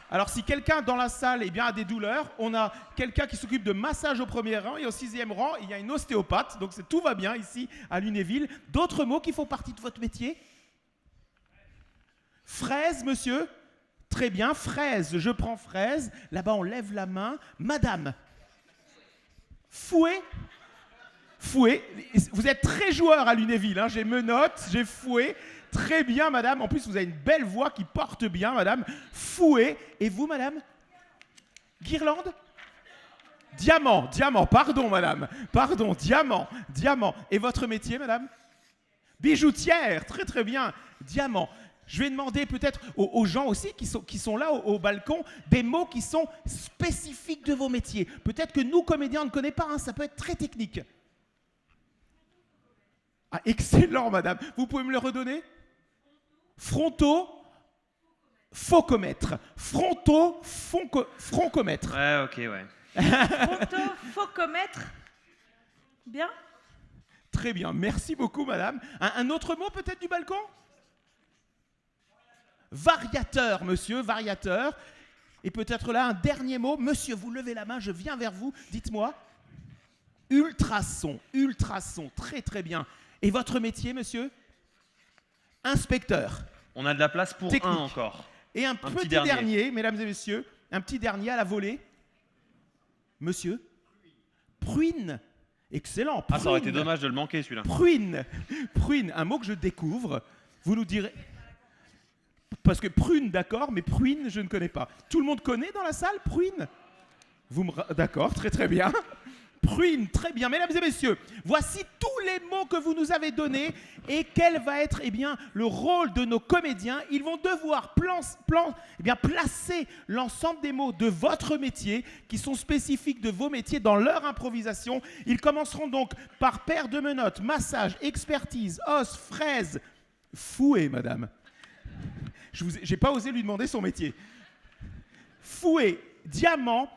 Alors, si quelqu'un dans la salle a des douleurs, on a quelqu'un qui s'occupe de massage au premier rang et au 6e rang, il y a une ostéopathe. Donc, tout va bien ici à Lunéville. D'autres mots qui font partie de votre métier ? Fraise, monsieur ? Très bien. Fraise, je prends fraise. Là-bas, on lève la main. Madame ? Fouet ? Fouet. Vous êtes très joueur à Lunéville. Hein. J'ai menottes, j'ai fouet. Très bien, madame. En plus, vous avez une belle voix qui porte bien, madame. Fouet. Et vous, madame ? Guirlande ? Diamant. Pardon, madame. Diamant. Et votre métier, madame ? Bijoutière. Très bien. Diamant. Je vais demander peut-être aux gens aussi qui sont là au balcon des mots qui sont spécifiques de vos métiers. Peut-être que nous, comédiens, on ne connaît pas, hein, ça peut être très technique. Ah, excellent, madame. Vous pouvez me le redonner? Fronto, focomètre. Fronto, froncomètre. Ouais, ok, ouais. Fronto-focomètre. Bien. Très bien, merci beaucoup, madame. Un autre mot peut-être du balcon? Variateur, monsieur, variateur. Et peut-être là un dernier mot. Monsieur, vous levez la main, je viens vers vous. Dites-moi. Ultrason, très très bien. Et votre métier, monsieur? Inspecteur. On a de la place pour Technique. un encore. Et un petit dernier, mesdames et messieurs, un petit dernier à la volée. Monsieur? Pruine. Excellent. Ah, ça aurait été dommage de le manquer, celui-là. Pruine, un mot que je découvre. Vous nous direz... Parce que prune, d'accord, mais pruine, je ne connais pas. Tout le monde connaît dans la salle, pruine? D'accord, très très bien. Pruine, très bien. Mesdames et messieurs, voici tous les mots que vous nous avez donnés et quel va être le rôle de nos comédiens. Ils vont devoir placer l'ensemble des mots de votre métier qui sont spécifiques de vos métiers dans leur improvisation. Ils commenceront donc par paire de menottes, massage, expertise, os, fraise, fouet, madame. J'ai pas osé lui demander son métier. Fouet, diamant.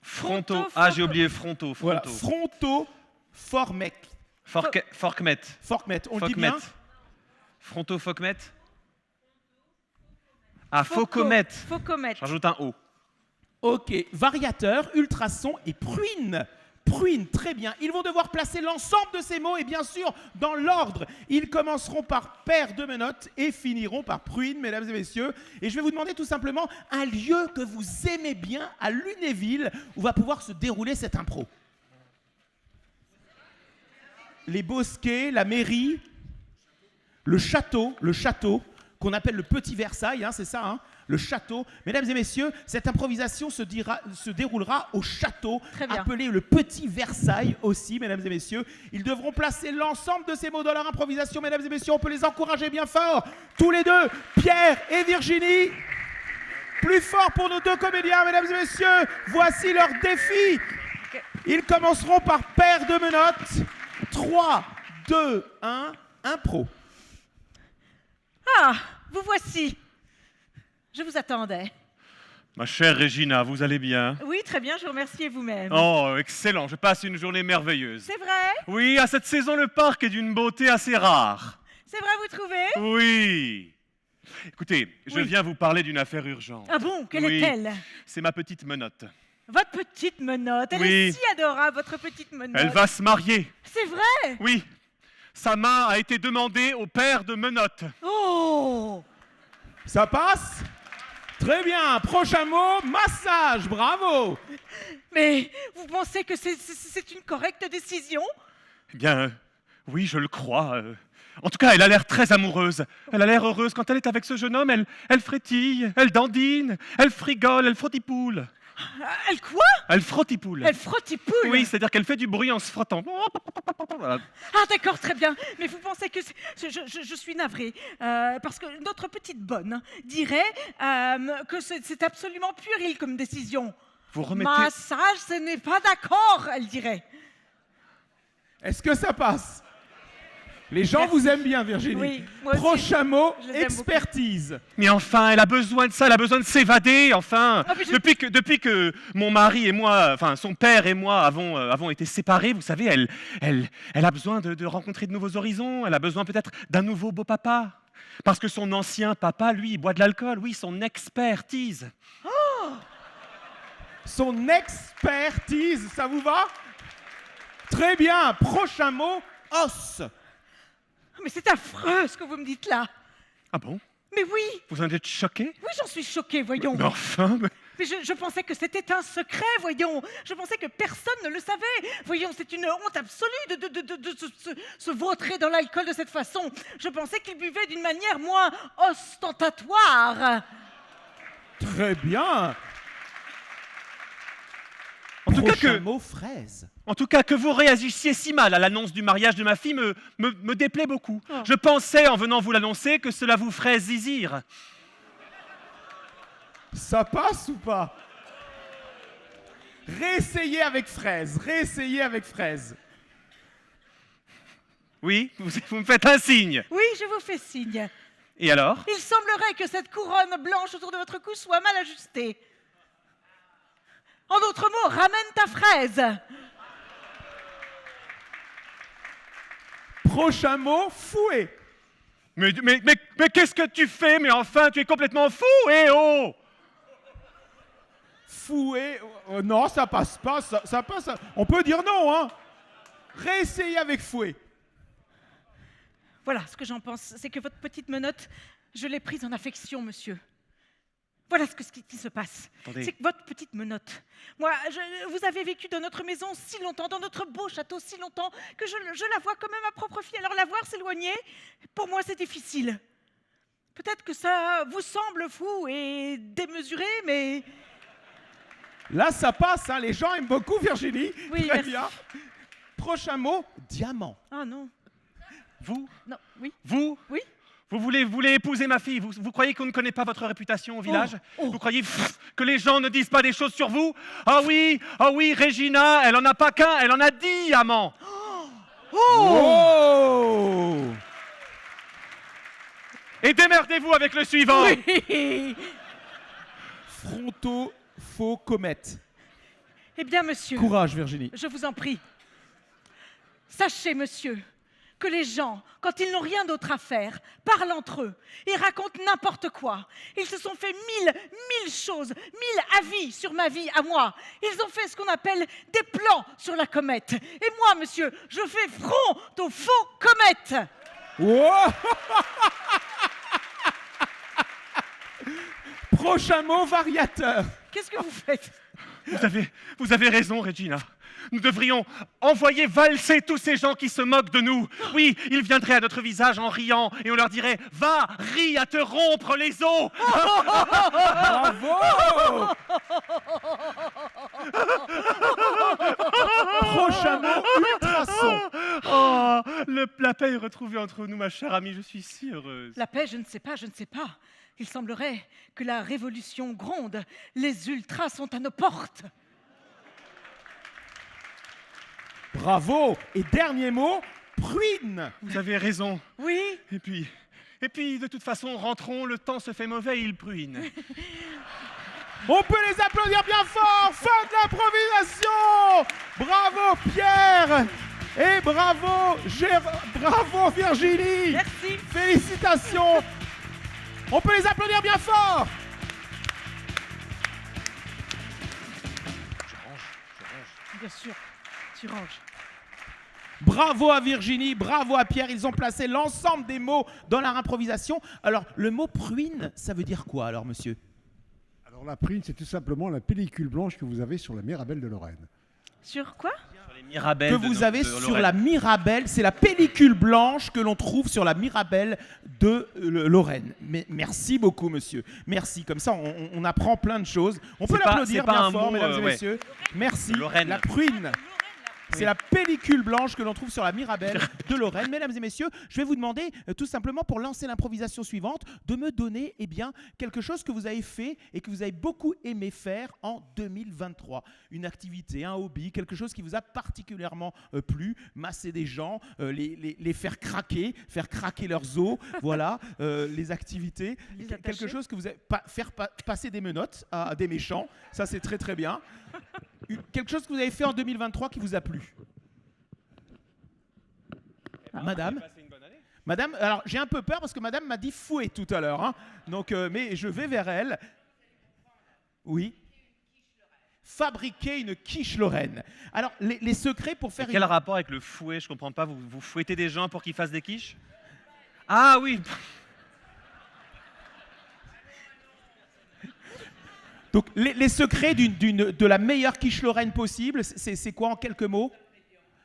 Fronto. Ah, j'ai oublié fronto. Voilà, fronto, formec. Forkmet. On le dit bien? Fronto, focmet. Ah, focomètre. Focomètre. J'ajoute un O. Ok, variateur, ultrason et pruine. Pruine, très bien. Ils vont devoir placer l'ensemble de ces mots et bien sûr dans l'ordre. Ils commenceront par paire de menottes et finiront par pruine, mesdames et messieurs. Et je vais vous demander tout simplement un lieu que vous aimez bien à Lunéville où va pouvoir se dérouler cette impro. Les bosquets, la mairie, le château qu'on appelle le Petit Versailles, hein, c'est ça, hein, le château. Mesdames et messieurs, cette improvisation se déroulera au château, appelé le Petit Versailles aussi, mesdames et messieurs. Ils devront placer l'ensemble de ces mots dans leur improvisation, mesdames et messieurs. On peut les encourager bien fort, tous les deux, Pierre et Virginie. Plus fort pour nos deux comédiens, mesdames et messieurs. Voici leur défi. Ils commenceront par paire de menottes. 3, 2, 1, impro. Ah, vous voici. Je vous attendais. Ma chère Regina, vous allez bien? Oui, très bien, je vous remercie et vous-même. Oh, excellent, je passe une journée merveilleuse. C'est vrai? Oui, à cette saison, le parc est d'une beauté assez rare. C'est vrai, vous trouvez? Oui. Écoutez, je viens vous parler d'une affaire urgente. Ah bon, quelle est-elle? C'est ma petite menotte. Votre petite menotte, elle est si adorable, votre petite menotte. Elle va se marier. C'est vrai? Oui. Sa main a été demandée au père de menotte. Oh! Ça passe? Très bien. Prochain mot, massage. Bravo. Mais vous pensez que c'est une correcte décision? Eh bien, oui, je le crois. En tout cas, elle a l'air très amoureuse. Elle a l'air heureuse. Quand elle est avec ce jeune homme, elle frétille, elle dandine, elle frigole, elle frottipoule. Elle quoi? Elle frottipoule. Elle frottipoule? Oui, c'est-à-dire qu'elle fait du bruit en se frottant. Voilà. Ah d'accord, très bien. Mais vous pensez que... Je suis navrée. Parce que notre petite bonne dirait que c'est absolument puéril comme décision. Vous remettez... Massage, ce n'est pas d'accord, elle dirait. Est-ce que ça passe? Les gens vous aiment bien, Virginie. Oui, moi aussi. Prochain mot, Je les aime expertise. Mais enfin, elle a besoin de ça, elle a besoin de s'évader, enfin. Ah, Depuis que mon mari et moi, enfin son père et moi avons été séparés, vous savez, elle a besoin de rencontrer de nouveaux horizons, elle a besoin peut-être d'un nouveau beau papa. Parce que son ancien papa, lui, il boit de l'alcool, oui, son expertise. Oh! Son expertise, ça vous va? Très bien, prochain mot, os. Mais c'est affreux ce que vous me dites là. Ah bon? Mais oui. Vous en êtes choqué? Oui, j'en suis choquée, voyons. Mais enfin... Mais je pensais que c'était un secret, voyons. Je pensais que personne ne le savait. Voyons, c'est une honte absolue de se vautrer dans l'alcool de cette façon. Je pensais qu'il buvait d'une manière moins ostentatoire. Très bien. En tout cas Prochain mot, fraise. En tout cas, que vous réagissiez si mal à l'annonce du mariage de ma fille me déplaît beaucoup. Oh. Je pensais, en venant vous l'annoncer, que cela vous ferait zizir. Ça passe ou pas? Réessayez avec fraise, réessayez avec fraise. Oui, vous me faites un signe. Oui, je vous fais signe. Et alors? Il semblerait que cette couronne blanche autour de votre cou soit mal ajustée. En d'autres mots, ramène ta fraise. Prochain mot, fouet. Mais qu'est-ce que tu fais? Mais enfin, tu es complètement fou, eh oh! Fouet, non, ça passe pas, ça passe. On peut dire non, hein. Réessayez avec fouet. Voilà, ce que j'en pense, c'est que votre petite menotte, je l'ai prise en affection, monsieur. Voilà ce qui se passe. Attendez. C'est que votre petite menotte, moi, vous avez vécu dans notre maison si longtemps, dans notre beau château si longtemps, que je la vois comme ma propre fille. Alors la voir s'éloigner, pour moi, c'est difficile. Peut-être que ça vous semble fou et démesuré, mais... Là, ça passe, hein. Les gens aiment beaucoup Virginie. Oui, très merci. bien. Prochain mot, diamant. Ah non. Vous? Non, oui. Vous? Oui. Vous voulez épouser ma fille? Vous croyez qu'on ne connaît pas votre réputation au village? Oh. Vous croyez que les gens ne disent pas des choses sur vous? Ah oui, Regina, elle en a pas qu'un, elle en a 10 amants. Oh! Et démerdez-vous avec le suivant. Oui. Fronto, faux, comète. Eh bien, monsieur, Courage, Virginie. je vous en prie. Sachez, monsieur, que les gens, quand ils n'ont rien d'autre à faire, parlent entre eux et racontent n'importe quoi. Ils se sont fait mille choses, 1000 avis sur ma vie à moi. Ils ont fait ce qu'on appelle des plans sur la comète. Et moi, monsieur, je fais front aux faux comètes. Oh! Prochain mot, variateur. Qu'est-ce que vous faites? Vous avez raison, Regina. Nous devrions envoyer valser tous ces gens qui se moquent de nous. Oui, ils viendraient à notre visage en riant et on leur dirait « Va, ris à te rompre les os !» Bravo! Prochain mot, ultrason. Oh, la paix est retrouvée entre nous, ma chère amie. Je suis si heureuse. La paix, je ne sais pas. Il semblerait que la révolution gronde. Les ultras sont à nos portes. Bravo. Et dernier mot, pruine. Vous avez raison. Oui. Et puis, de toute façon, rentrons, le temps se fait mauvais, il pruine. On peut les applaudir bien fort. Fin de l'improvisation. Bravo Pierre. Et bravo Virginie. Merci. Félicitations. On peut les applaudir bien fort. Bien sûr, tu ranges. Bravo à Virginie, bravo à Pierre, ils ont placé l'ensemble des mots dans leur improvisation. Alors, le mot pruine, ça veut dire quoi alors, monsieur? Alors la prune, c'est tout simplement la pellicule blanche que vous avez sur la Mirabelle de Lorraine. Sur quoi? Que vous avez sur la Mirabelle, c'est la pellicule blanche que l'on trouve sur la Mirabelle de Lorraine. Mais merci beaucoup, monsieur. Merci, comme ça on apprend plein de choses. On peut l'applaudir bien fort, mesdames et messieurs. Merci. Lorraine. La pruine. C'est la pellicule blanche que l'on trouve sur la Mirabelle de Lorraine. Mesdames et messieurs, je vais vous demander tout simplement pour lancer l'improvisation suivante de me donner quelque chose que vous avez fait et que vous avez beaucoup aimé faire en 2023. Une activité, un hobby, quelque chose qui vous a particulièrement plu, masser des gens, les faire craquer leurs os, voilà, les activités. Quelque chose que vous avez faire passer des menottes à des méchants, ça c'est très très bien. Quelque chose que vous avez fait en 2023 qui vous a plu. Madame, alors j'ai un peu peur parce que madame m'a dit fouet tout à l'heure, hein. Donc, mais je vais vers elle. Oui. Fabriquer une quiche Lorraine. Alors, les secrets pour faire Quel rapport avec le fouet? Je comprends pas. Vous fouettez des gens pour qu'ils fassent des quiches? Ah oui. Donc, les secrets de la meilleure quiche Lorraine possible, c'est quoi en quelques mots?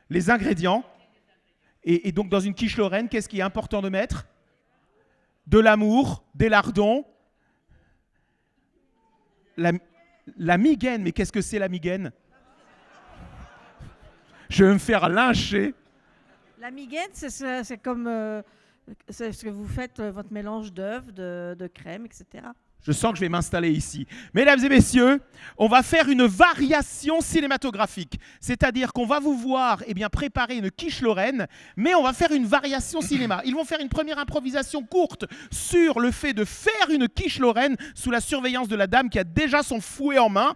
Les ingrédients. Et donc, dans une quiche Lorraine, qu'est-ce qui est important de mettre? De l'amour, des lardons, la migaine. Mais qu'est-ce que c'est la migaine? Je vais me faire lyncher. La miguette, c'est comme c'est ce que vous faites, votre mélange d'œufs, de crème, etc. Je sens que je vais m'installer ici. Mesdames et messieurs, on va faire une variation cinématographique. C'est-à-dire qu'on va vous voir préparer une quiche lorraine, mais on va faire une variation cinéma. Ils vont faire une première improvisation courte sur le fait de faire une quiche lorraine sous la surveillance de la dame qui a déjà son fouet en main.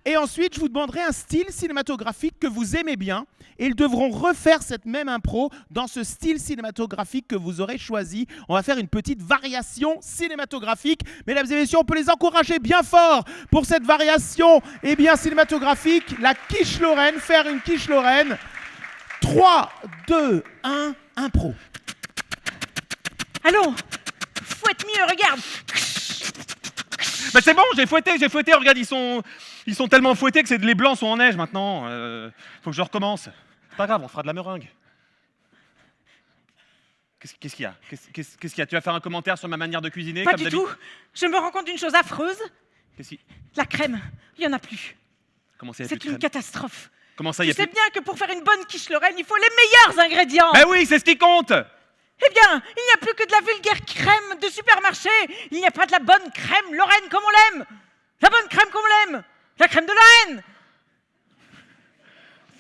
Et ensuite, je vous demanderai un style cinématographique que vous aimez bien. Et ils devront refaire cette même impro dans ce style cinématographique que vous aurez choisi. On va faire une petite variation cinématographique. Mesdames et messieurs, on peut les encourager bien fort pour cette variation cinématographique. La quiche lorraine, faire une quiche lorraine. 3, 2, 1, impro. Allons, fouette mieux, regarde. Mais c'est bon, j'ai fouetté, regarde, ils sont tellement fouettés que les blancs sont en neige maintenant. Faut que je recommence. C'est pas grave, on fera de la meringue. Qu'est-ce qu'il y a Qu'est-ce qu'il y a Tu vas faire un commentaire sur ma manière de cuisiner Pas du tout. Je me rends compte d'une chose affreuse. La crème, il n'y en a plus. Comment ça, c'est une catastrophe. Comment ça, il y a Tu sais plus... bien que pour faire une bonne quiche lorraine, il faut les meilleurs ingrédients. Mais oui, c'est ce qui compte. Eh bien, il n'y a plus que de la vulgaire crème de supermarché. Il n'y a pas de la bonne crème lorraine comme on l'aime. La bonne crème comme on l'aime. La crème de Lorraine.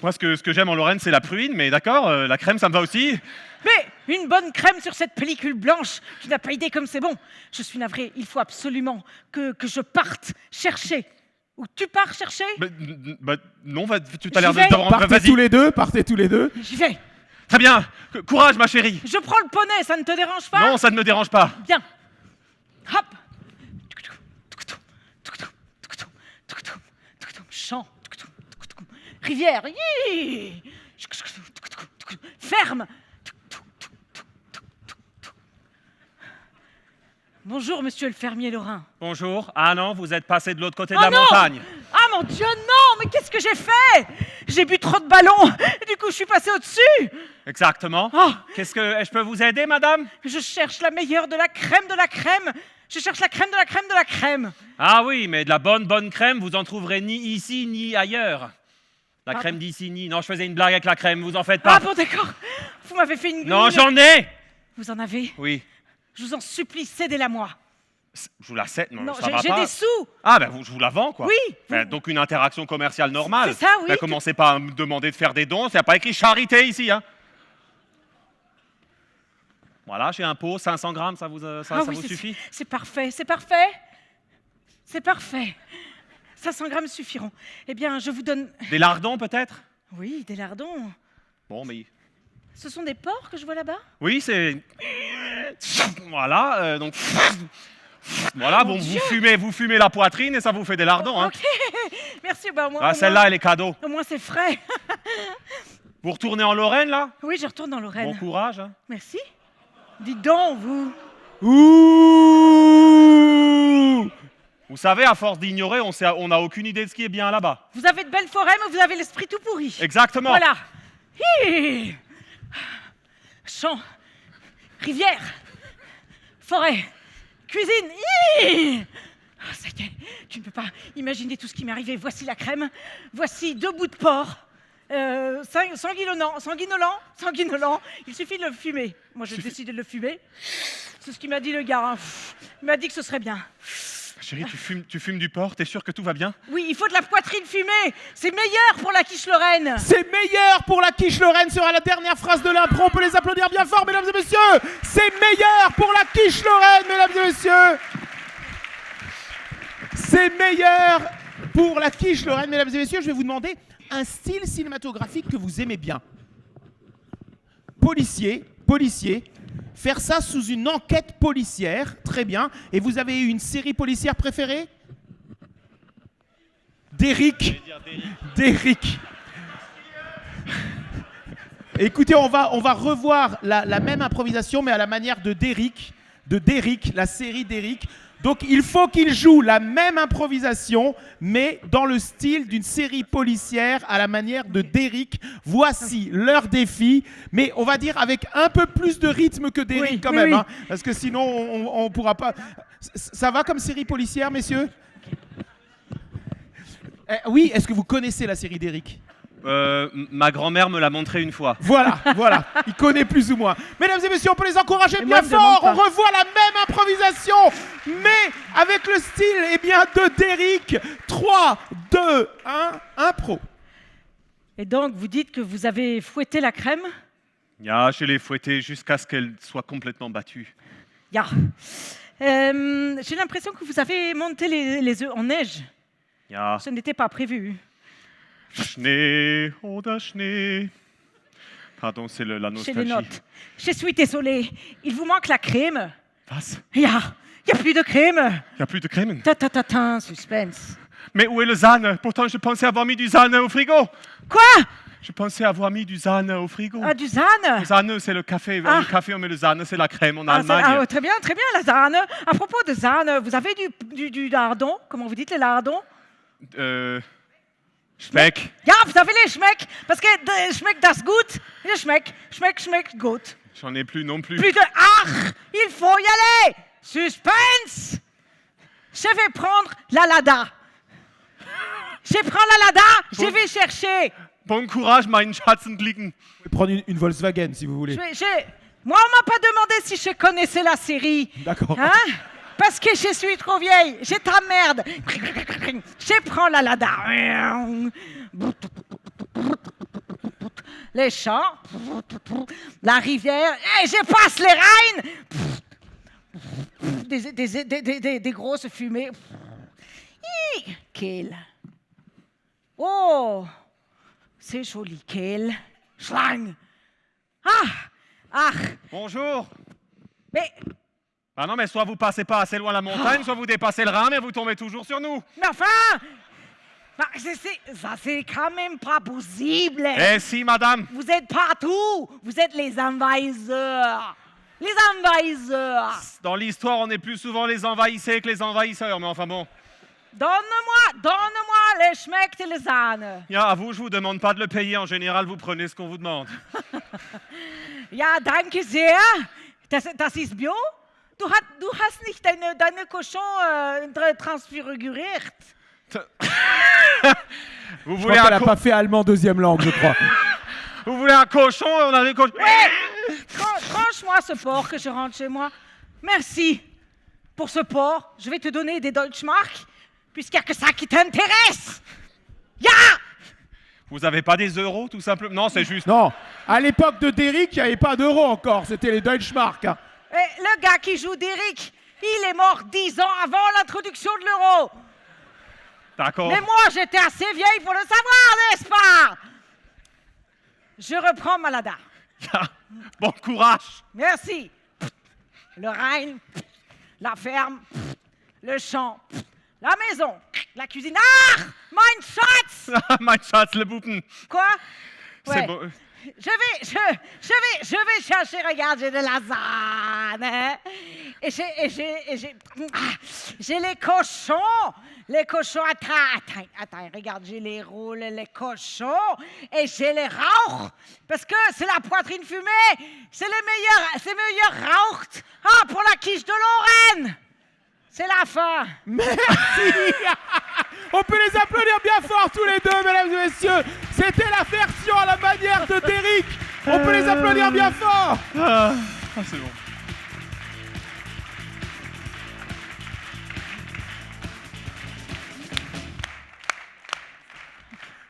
Moi, ce que j'aime en Lorraine, c'est la pruine, mais d'accord, la crème, ça me va aussi. Mais une bonne crème sur cette pellicule blanche, tu n'as pas idée comme c'est bon. Je suis navrée, il faut absolument que je parte chercher. Ou tu pars chercher? Non, tu as l'air de... Partez tous les deux. J'y vais. Très bien, courage ma chérie. Je prends le poney, ça ne te dérange pas? Non, ça ne me dérange pas. Bien. Hop. Chant. Rivière. Ferme. Bonjour, monsieur le fermier Lorrain. Bonjour. Ah non, vous êtes passé de l'autre côté de la montagne. Ah mon Dieu, non. Mais qu'est-ce que j'ai fait? J'ai bu trop de ballons. Et du coup, je suis passé au-dessus. Exactement. Oh. Je peux vous aider, madame? Je cherche la meilleure de la crème de la crème. Je cherche la crème de la crème de la crème. Ah oui, mais de la bonne crème, vous en trouverez ni ici ni ailleurs. La crème d'ici ni... Non, je faisais une blague avec la crème, vous en faites pas. Ah bon, d'accord. Vous m'avez fait une... Non, j'en ai. Vous en avez? Oui. Je vous en supplie, cédez-la-moi. Je vous la cède? Non, ça va pas. J'ai des sous. Ah ben je vous la vends, quoi. Oui. Donc une interaction commerciale normale. C'est ça, oui. Commencez pas à me demander de faire des dons, il n'y a pas écrit charité ici, hein. Voilà, j'ai un pot, 500 grammes, ça vous suffit? C'est parfait, c'est parfait. C'est parfait. 500 grammes suffiront. Eh bien, je vous donne... Des lardons, peut-être? Oui, des lardons. Bon, mais... Ce sont des porcs que je vois là-bas? Oui, c'est... Voilà, donc... Voilà, bon, vous fumez la poitrine et ça vous fait des lardons, hein. Ok, merci, bah moi... Ah, celle-là, elle est cadeau. Au moins, c'est frais. Vous retournez en Lorraine, là? Oui, je retourne en Lorraine. Bon courage, hein. Merci. Dites donc, vous... Ouh! Vous savez, à force d'ignorer, on n'a aucune idée de ce qui est bien là-bas. Vous avez de belles forêts, mais vous avez l'esprit tout pourri. Exactement. Voilà. Hi. Champ, rivière, forêt, cuisine. Hi. Oh, ça y est, tu ne peux pas imaginer tout ce qui m'est arrivé. Voici la crème, voici 2 bouts de porc. Sanguinolant. Il suffit de le fumer. Moi, j'ai décidé de le fumer. C'est ce qu'il m'a dit le gars. Hein. Il m'a dit que ce serait bien. Chérie, tu fumes du porc, t'es sûr que tout va bien? Oui, il faut de la poitrine fumée. C'est meilleur pour la quiche lorraine. C'est meilleur pour la quiche lorraine sera la dernière phrase de l'impro. On peut les applaudir bien fort, mesdames et messieurs. C'est meilleur pour la quiche lorraine, mesdames et messieurs. C'est meilleur pour la quiche lorraine, mesdames et messieurs. Je vais vous demander un style cinématographique que vous aimez bien. Policier. Faire ça sous une enquête policière, très bien. Et vous avez une série policière préférée? Derrick. Écoutez, on va revoir la même improvisation, mais à la manière de Derrick, la série Derrick. Donc il faut qu'il joue la même improvisation, mais dans le style d'une série policière à la manière de Derrick. Voici leur défi, mais on va dire avec un peu plus de rythme que Derrick quand même, hein, parce que sinon on ne pourra pas... Ça va comme série policière, messieurs? Oui, est-ce que vous connaissez la série Derrick? Ma grand-mère me l'a montré une fois. Voilà, voilà, il connaît plus ou moins. Mesdames et messieurs, on peut les encourager bien moi, fort. je On demande pas. revoit la même improvisation, mais avec le style de Derrick. 3, 2, 1, impro. Et donc, vous dites que vous avez fouetté la crème? Ya, je l'ai fouettée jusqu'à ce qu'elle soit complètement battue. Ya. J'ai l'impression que vous avez monté les œufs en neige. Ja, Ce n'était pas prévu. Schnee oder Schnee. Pardon, c'est la Chez les nostalgie. notes. Je suis désolée. Il vous manque la crème. Was? Ya. Il n'y a plus de crème. Il n'y a plus de crème. Ta, suspense. Mais où est le Sahne? Pourtant, je pensais avoir mis du Sahne au frigo. Quoi? Je pensais avoir mis du Sahne au frigo. Ah, du Sahne? Le Sahne, c'est le café. Ah. Le café, on met le Sahne, c'est la crème en Ah, Allemagne. très bien, la Sahne. À propos de Sahne, vous avez du lardon? Comment vous dites les lardons? Speck. Ja, vous avez les Schmeck. Parce que Schmeck das gut. Les Schmeck gut. J'en ai plus non plus. Plus de ach, il faut y aller. Suspense. Je vais prendre la Lada. Je prends la Lada, je vais chercher. Bon courage, mein Schatzenblicken. Vous pouvez prendre une Volkswagen si vous voulez. Moi, on m'a pas demandé si je connaissais la série. D'accord. Hein? Parce que je suis trop vieille. J'ai ta merde. Je prends la Lada. Les champs. La rivière. Et je passe les Rhines. Des grosses fumées. Quel. Oh, c'est joli. Quel. Schlang. Ah. Bonjour. Mais Ah non, mais soit vous passez pas assez loin la montagne, soit vous dépassez le Rhin, mais vous tombez toujours sur nous. Mais enfin, ça c'est quand même pas possible. Eh si, madame. Vous êtes partout. Vous êtes les envahisseurs. Les envahisseurs. Dans l'histoire, on est plus souvent les envahissés que les envahisseurs, mais enfin bon. Donne-moi les Schmeck et les Sahne. Ja, à vous, je vous demande pas de le payer. En général, vous prenez ce qu'on vous demande. Ja, danke sehr. Das ist bio. Du hast nicht deine Cochon transfiguriert. Vous Je voulez crois qu'elle un n'a pas fait allemand deuxième langue, je crois. Vous voulez un cochon? On a des cochons. Tranche-moi ce porc que je rentre chez moi. Merci pour ce porc. Je vais te donner des Deutschmark, puisqu'il n'y a que ça qui t'intéresse. Ya! Vous avez pas des euros, tout simplement? Non, c'est juste... Non, à l'époque de Derrick, il n'y avait pas d'euros encore, c'était les Deutschmark. Hein. Et le gars qui joue Derrick, il est mort 10 ans avant l'introduction de l'euro. D'accord. Mais moi, j'étais assez vieille pour le savoir, n'est-ce pas? Je reprends ma Lada. Bon courage. Merci. Le Rhin, la ferme, le champ, la maison, la cuisine. Ah! Mein Schatz! Mein Schatz, le Buben. Quoi? C'est Ouais. bon. Je vais chercher, regarde, j'ai de la Sahne. Hein? Et j'ai les cochons. Les cochons, attends, regarde, j'ai les rôles, les cochons, et j'ai les rauch, parce que c'est la poitrine fumée, c'est meilleur rauch. Ah, pour la quiche de Lorraine. C'est la fin. Merci. On peut les applaudir bien fort tous les deux, mesdames et messieurs. C'était la version à la manière de Derrick. On peut les applaudir bien fort. Ah, c'est bon.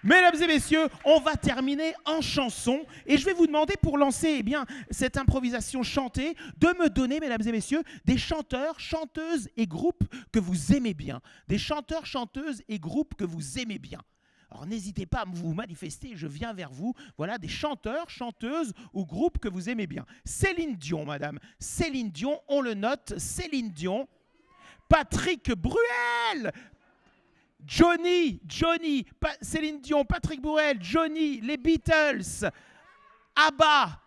Mesdames et messieurs, on va terminer en chanson et je vais vous demander pour lancer cette improvisation chantée de me donner, mesdames et messieurs, des chanteurs, chanteuses et groupes que vous aimez bien. Des chanteurs, chanteuses et groupes que vous aimez bien. Alors n'hésitez pas à vous manifester, je viens vers vous. Voilà, des chanteurs, chanteuses ou groupes que vous aimez bien. Céline Dion, madame. Céline Dion, on le note. Céline Dion. Patrick Bruel. Johnny, Céline Dion, Patrick Bruel, Johnny, les Beatles, ABBA,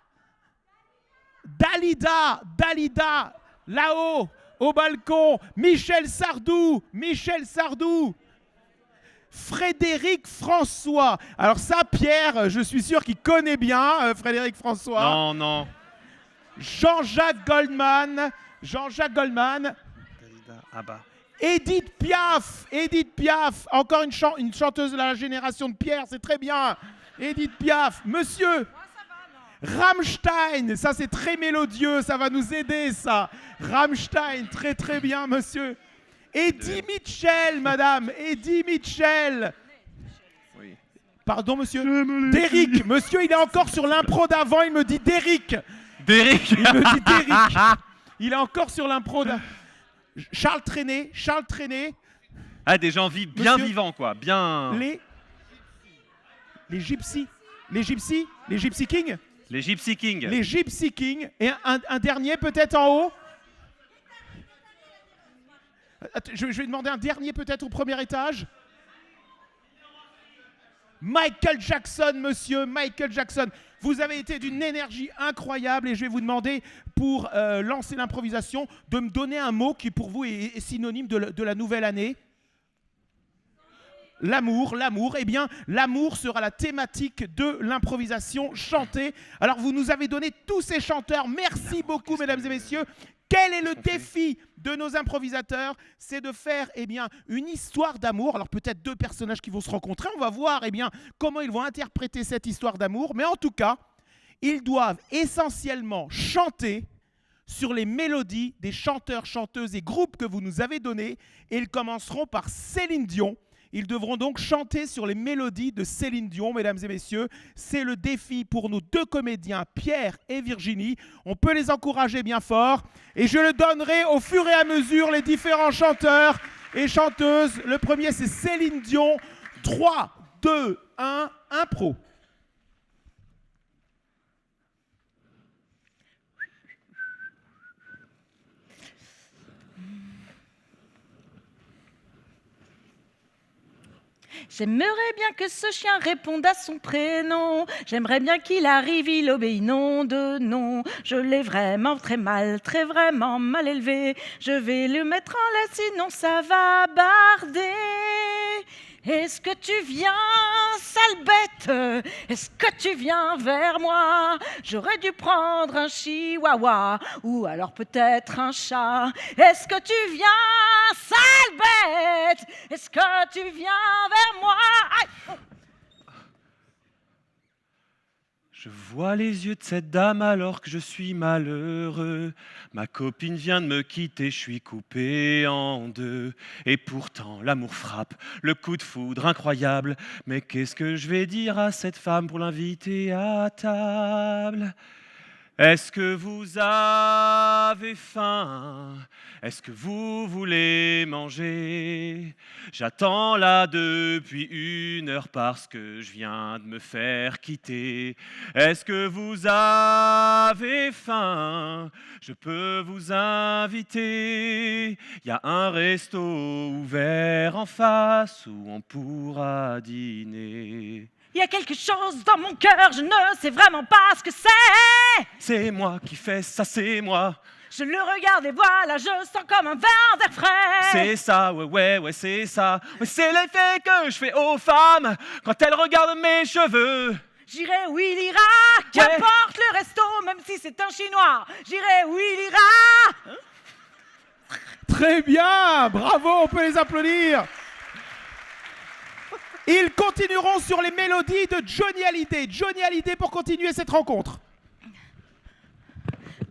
Dalida, là-haut, au balcon, Michel Sardou, Frédéric François. Alors ça, Pierre, je suis sûr qu'il connaît bien Frédéric François. Non. Jean-Jacques Goldman. ABBA. Edith Piaf, encore une chanteuse de la génération de Pierre, c'est très bien. Edith Piaf, monsieur. Rammstein, ça c'est très mélodieux, ça va nous aider ça. Rammstein, très très bien monsieur. Eddie Mitchell, madame, Eddie Mitchell. Oui. Pardon monsieur. Derrick, monsieur il est encore sur l'impro d'avant, il me dit Derrick. Derrick. Il me dit Derrick. Il est encore sur l'impro d'avant. Charles Trenet. Ah, des gens bien Monsieur, vivants, quoi. Bien. Les Gypsy. Les Gypsy Kings. Les Gypsy Kings. Les Gypsy Kings. Et un dernier peut-être en haut. Je vais demander un dernier peut-être au premier étage. Michael Jackson, monsieur, Michael Jackson. Vous avez été d'une énergie incroyable et je vais vous demander, pour lancer l'improvisation, de me donner un mot qui pour vous est synonyme de la nouvelle année. L'amour. Eh bien, l'amour sera la thématique de l'improvisation chantée. Alors, vous nous avez donné tous ces chanteurs. Merci beaucoup, mesdames et messieurs. Quel est le défi de nos improvisateurs? C'est de faire une histoire d'amour. Alors peut-être deux personnages qui vont se rencontrer. On va voir comment ils vont interpréter cette histoire d'amour. Mais en tout cas, ils doivent essentiellement chanter sur les mélodies des chanteurs, chanteuses et groupes que vous nous avez donnés. Et ils commenceront par Céline Dion. Ils devront donc chanter sur les mélodies de Céline Dion, mesdames et messieurs. C'est le défi pour nos deux comédiens, Pierre et Virginie. On peut les encourager bien fort. Et je le donnerai au fur et à mesure les différents chanteurs et chanteuses. Le premier, c'est Céline Dion. 3, 2, 1, impro. J'aimerais bien que ce chien réponde à son prénom. J'aimerais bien qu'il arrive, il obéit non de non. Je l'ai vraiment vraiment mal élevé. Je vais le mettre en laisse, sinon ça va barder. Est-ce que tu viens, sale bête? Est-ce que tu viens vers moi? J'aurais dû prendre un chihuahua ou alors peut-être un chat. Est-ce que tu viens, sale bête? Est-ce que tu viens vers moi? Aïe! Je vois les yeux de cette dame alors que je suis malheureux. Ma copine vient de me quitter, je suis coupé en deux. Et pourtant l'amour frappe, le coup de foudre incroyable. Mais qu'est-ce que je vais dire à cette femme pour l'inviter à table? Est-ce que vous avez faim? Est-ce que vous voulez manger? J'attends là depuis 1 heure parce que je viens de me faire quitter. Est-ce que vous avez faim? Je peux vous inviter. Il y a un resto ouvert en face où on pourra dîner. Il y a quelque chose dans mon cœur, je ne sais vraiment pas ce que c'est. C'est moi qui fais ça, c'est moi. Je le regarde et voilà, je sens comme un verre d'air frais. C'est ça, ouais, c'est ça. Ouais, c'est l'effet que je fais aux femmes quand elles regardent mes cheveux. J'irai où il ira, qu'importe le resto, même si c'est un chinois. J'irai où il ira. Très bien, bravo, on peut les applaudir. Ils continueront sur les mélodies de Johnny Hallyday. Johnny Hallyday pour continuer cette rencontre.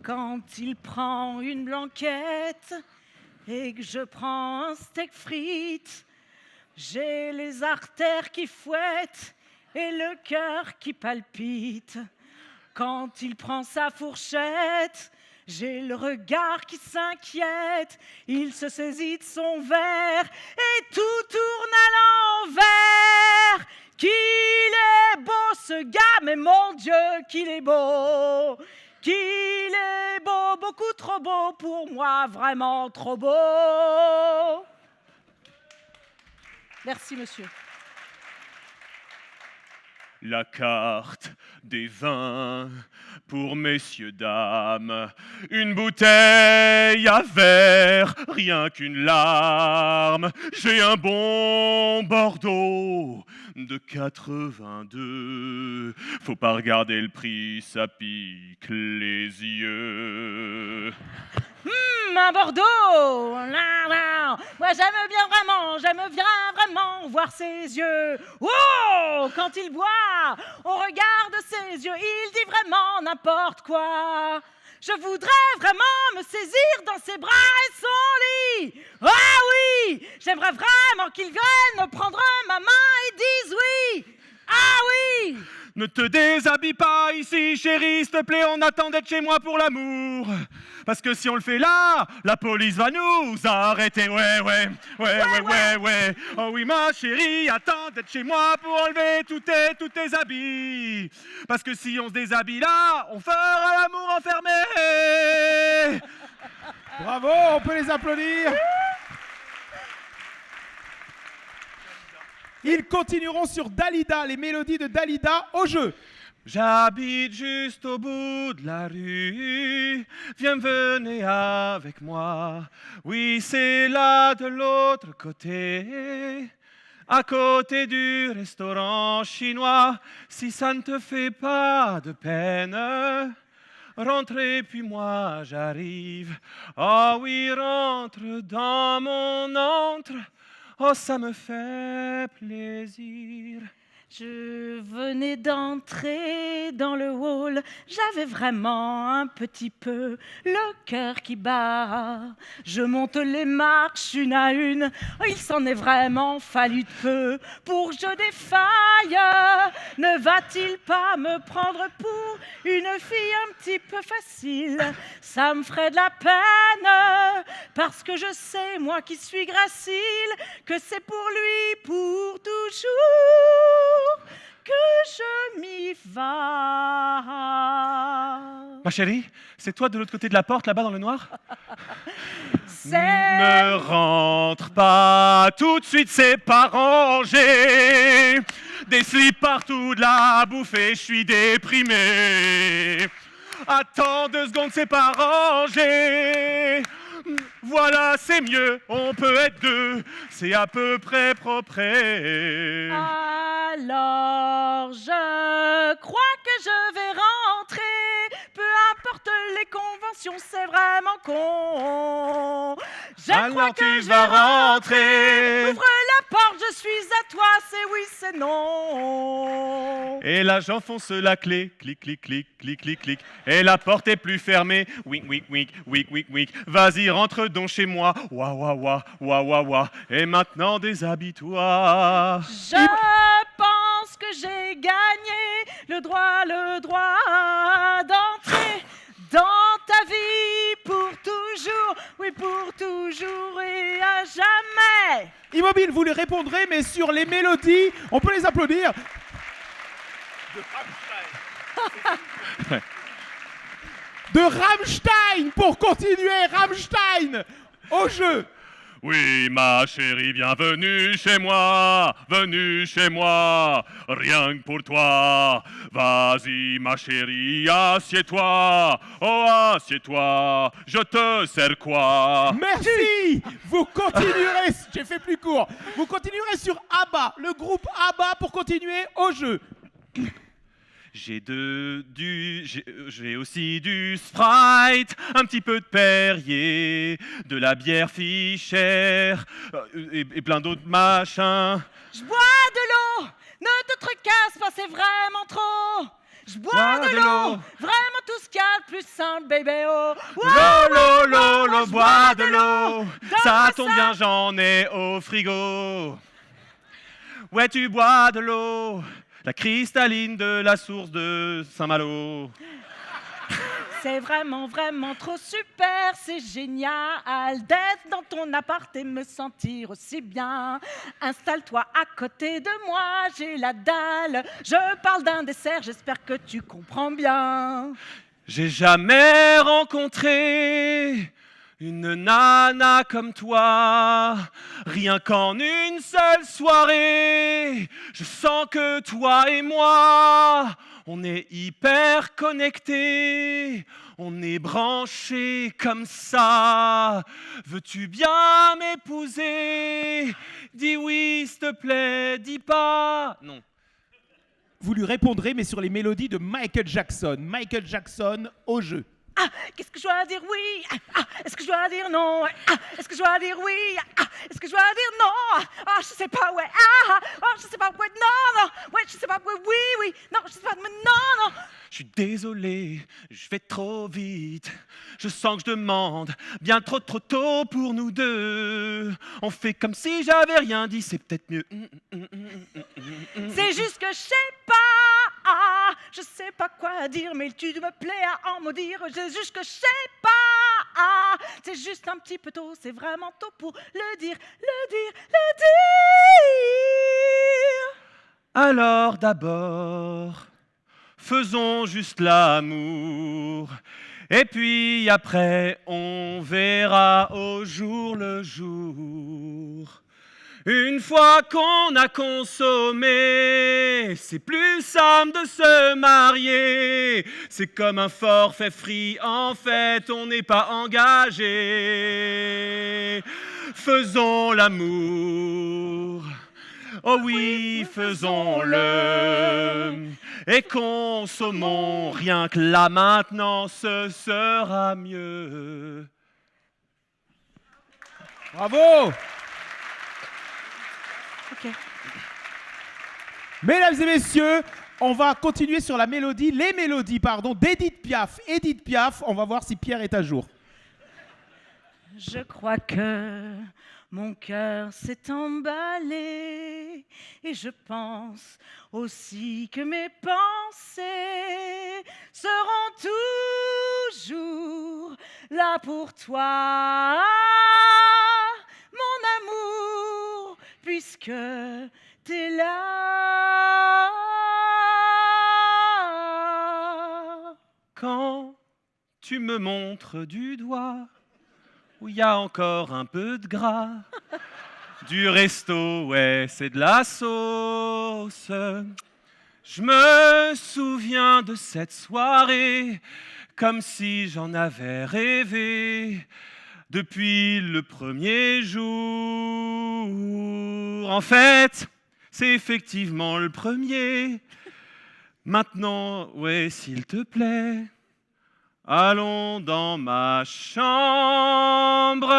Quand il prend une blanquette et que je prends un steak frites, j'ai les artères qui fouettent et le cœur qui palpite. Quand il prend sa fourchette, j'ai le regard qui s'inquiète. Il se saisit de son verre et tout tourne à l'envers. Qu'il est beau ce gars, mais mon Dieu qu'il est beau. Qu'il est beau, beaucoup trop beau pour moi, vraiment trop beau. Merci, monsieur. La carte des vins pour messieurs, dames. Une bouteille à verre, rien qu'une larme. J'ai un bon Bordeaux de 82. Faut pas regarder le prix, ça pique les yeux. Un Bordeaux. Moi, j'aime bien vraiment vraiment voir ses yeux. Oh, quand il boit, on regarde ses yeux, il dit vraiment n'importe quoi. Je voudrais vraiment me saisir dans ses bras et son lit. Ah oui, j'aimerais vraiment qu'il vienne me prendre ma main et dise oui. Ah oui. Ne te déshabille pas ici, chérie, s'il te plaît, on attend d'être chez moi pour l'amour. Parce que si on le fait là, la police va nous arrêter. Ouais. Oh oui, ma chérie, attends d'être chez moi pour enlever tous tes habits. Parce que si on se déshabille là, on fera l'amour enfermé. Bravo, on peut les applaudir. Ils continueront sur Dalida, les mélodies de Dalida au jeu. J'habite juste au bout de la rue, venez avec moi. Oui, c'est là de l'autre côté, à côté du restaurant chinois. Si ça ne te fait pas de peine, rentrez puis moi j'arrive. Oh oui, rentre dans mon antre. Oh, ça me fait plaisir. Je venais d'entrer dans le hall, j'avais vraiment un petit peu le cœur qui bat. Je monte les marches une à une, il s'en est vraiment fallu de peu pour que je défaille. Ne va-t-il pas me prendre pour une fille un petit peu facile? Ça me ferait de la peine, parce que je sais, moi qui suis gracile, que c'est pour lui pour toujours que je m'y va. Ma chérie, c'est toi de l'autre côté de la porte, là-bas dans le noir? Ne rentre pas tout de suite, c'est pas rangé. Des slips partout, de la bouffe et je suis déprimé. Attends 2 secondes, c'est pas rangé. Voilà, c'est mieux, on peut être 2, c'est à peu près propre. Alors, je crois que je vais rentrer. Peu importe les conventions, c'est vraiment con. Je crois que je vais rentrer. Ouvre la porte, je suis à toi, c'est oui, c'est non. Et là, j'enfonce la clé, clic, clic, clic, clic, clic, clic. Et la porte est plus fermée, wink, wink, wink, wink, wink, wink. Vas-y, rentre donc chez moi, wa, wa, wa, wa, wa, wa. Et maintenant, déshabille-toi. Je pense que j'ai gagné le droit d'entrer dans ta vie pour toujours, oui, pour toujours et à jamais. Immobile, vous lui répondrez, mais sur les mélodies, on peut les applaudir. De Rammstein, pour continuer, Rammstein, au jeu. Oui, ma chérie, bienvenue chez moi, rien que pour toi. Vas-y, ma chérie, assieds-toi, oh, assieds-toi, je te sers quoi? Merci. Vous continuerez, j'ai fait plus court, vous continuerez sur ABBA, le groupe ABBA, pour continuer au jeu. J'ai aussi du Sprite, un petit peu de Perrier, de la bière Fischer et plein d'autres machins. Je bois de l'eau, ne te tracasse pas, c'est vraiment trop. Je bois de l'eau, vraiment tout ce qu'il y a de plus simple, bébé. Oh, L'eau, bois de l'eau. Ça tombe bien, j'en ai au frigo. Ouais, tu bois de l'eau. La cristalline de la source de Saint-Malo. C'est vraiment trop super, c'est génial d'être dans ton appart et me sentir aussi bien. Installe-toi à côté de moi, j'ai la dalle. Je parle d'un dessert, j'espère que tu comprends bien. J'ai jamais rencontré une nana comme toi, rien qu'en une seule soirée, je sens que toi et moi, on est hyper connectés, on est branchés comme ça. Veux-tu bien m'épouser? Dis oui, s'il te plaît, dis pas. Non. Vous lui répondrez, mais sur les mélodies de Michael Jackson. Michael Jackson au jeu. Ah, qu'est-ce que je dois dire oui? Est-ce que je dois dire non? Est-ce que je dois dire oui? Est-ce que je dois dire non? je sais pas, ouais, ah, oh, je sais pas, ouais, non, non, ouais, je sais pas, ouais, oui, oui, non, je sais pas, mais non, non. Je suis désolé, je vais trop vite. Je sens que je demande bien trop tôt pour nous deux. On fait comme si j'avais rien dit, c'est peut-être mieux. C'est juste que je sais pas, ah, je sais pas quoi dire, mais tu me plais à en maudire. C'est juste que je sais pas, ah, c'est juste un petit peu tôt, c'est vraiment tôt pour le dire, le dire, le dire. Alors d'abord, faisons juste l'amour. Et puis après, on verra au jour le jour. Une fois qu'on a consommé, c'est plus simple de se marier. C'est comme un forfait free, en fait, on n'est pas engagé. Faisons l'amour. Oh oui, faisons-le. Et consommons, rien que là maintenant, ce sera mieux. Bravo! Ok. Mesdames et messieurs, on va continuer sur les mélodies d'Edith Piaf. Edith Piaf, on va voir si Pierre est à jour. Je crois que mon cœur s'est emballé et je pense aussi que mes pensées seront toujours là pour toi, mon amour, puisque t'es là. Quand tu me montres du doigt où il y a encore un peu de gras, du resto, ouais, c'est de la sauce. Je me souviens de cette soirée comme si j'en avais rêvé depuis le premier jour. En fait, c'est effectivement le premier. Maintenant, ouais, s'il te plaît, allons dans ma chambre.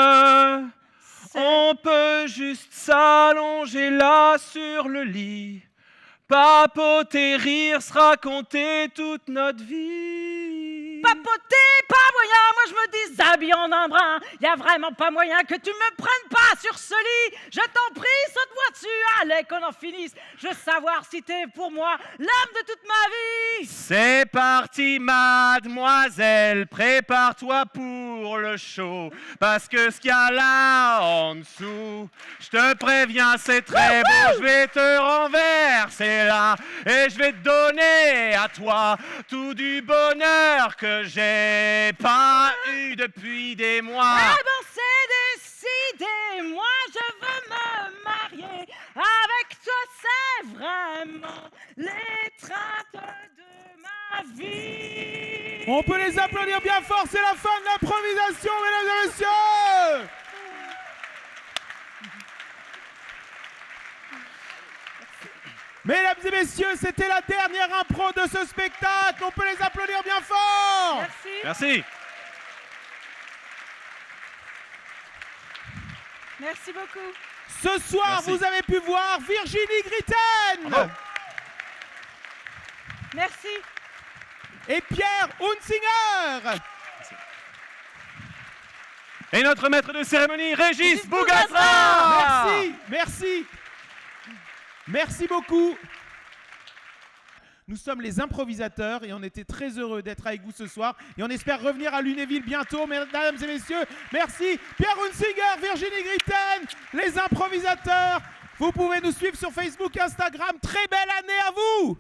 On peut juste s'allonger là sur le lit, papoter, rire, se raconter toute notre vie. Papoter, pas moyen, moi je me déshabille en un brin. Y a vraiment pas moyen que tu me prennes pas sur ce lit. Je t'en prie, saute-moi dessus, allez qu'on en finisse. Je veux savoir si t'es pour moi l'homme de toute ma vie. C'est parti, mademoiselle, prépare-toi pour le show, parce que ce qu'il y a là en dessous, je te préviens, c'est très beau. Je vais te renverser là et je vais te donner à toi tout du bonheur que j'ai pas eu depuis des mois. Eh ben c'est décidé, moi je veux me marier. Avec toi c'est vraiment l'étreinte de ma vie. On peut les applaudir bien fort, c'est la fin de l'improvisation, mesdames et messieurs. Mesdames et messieurs, c'était la dernière impro de ce spectacle. On peut les applaudir bien fort. Merci. Merci. Merci beaucoup. Ce soir, Merci. vous avez pu voir Virginie Gritten. Bravo. Merci. Et Pierre Hunsinger. Et notre maître de cérémonie, Régis Bougassa. Merci, merci. Merci beaucoup. Nous sommes les improvisateurs et on était très heureux d'être avec vous ce soir. Et on espère revenir à Lunéville bientôt, mesdames et messieurs. Merci Pierre Hunsinger, Virginie Gritten, les improvisateurs. Vous pouvez nous suivre sur Facebook, Instagram. Très belle année à vous.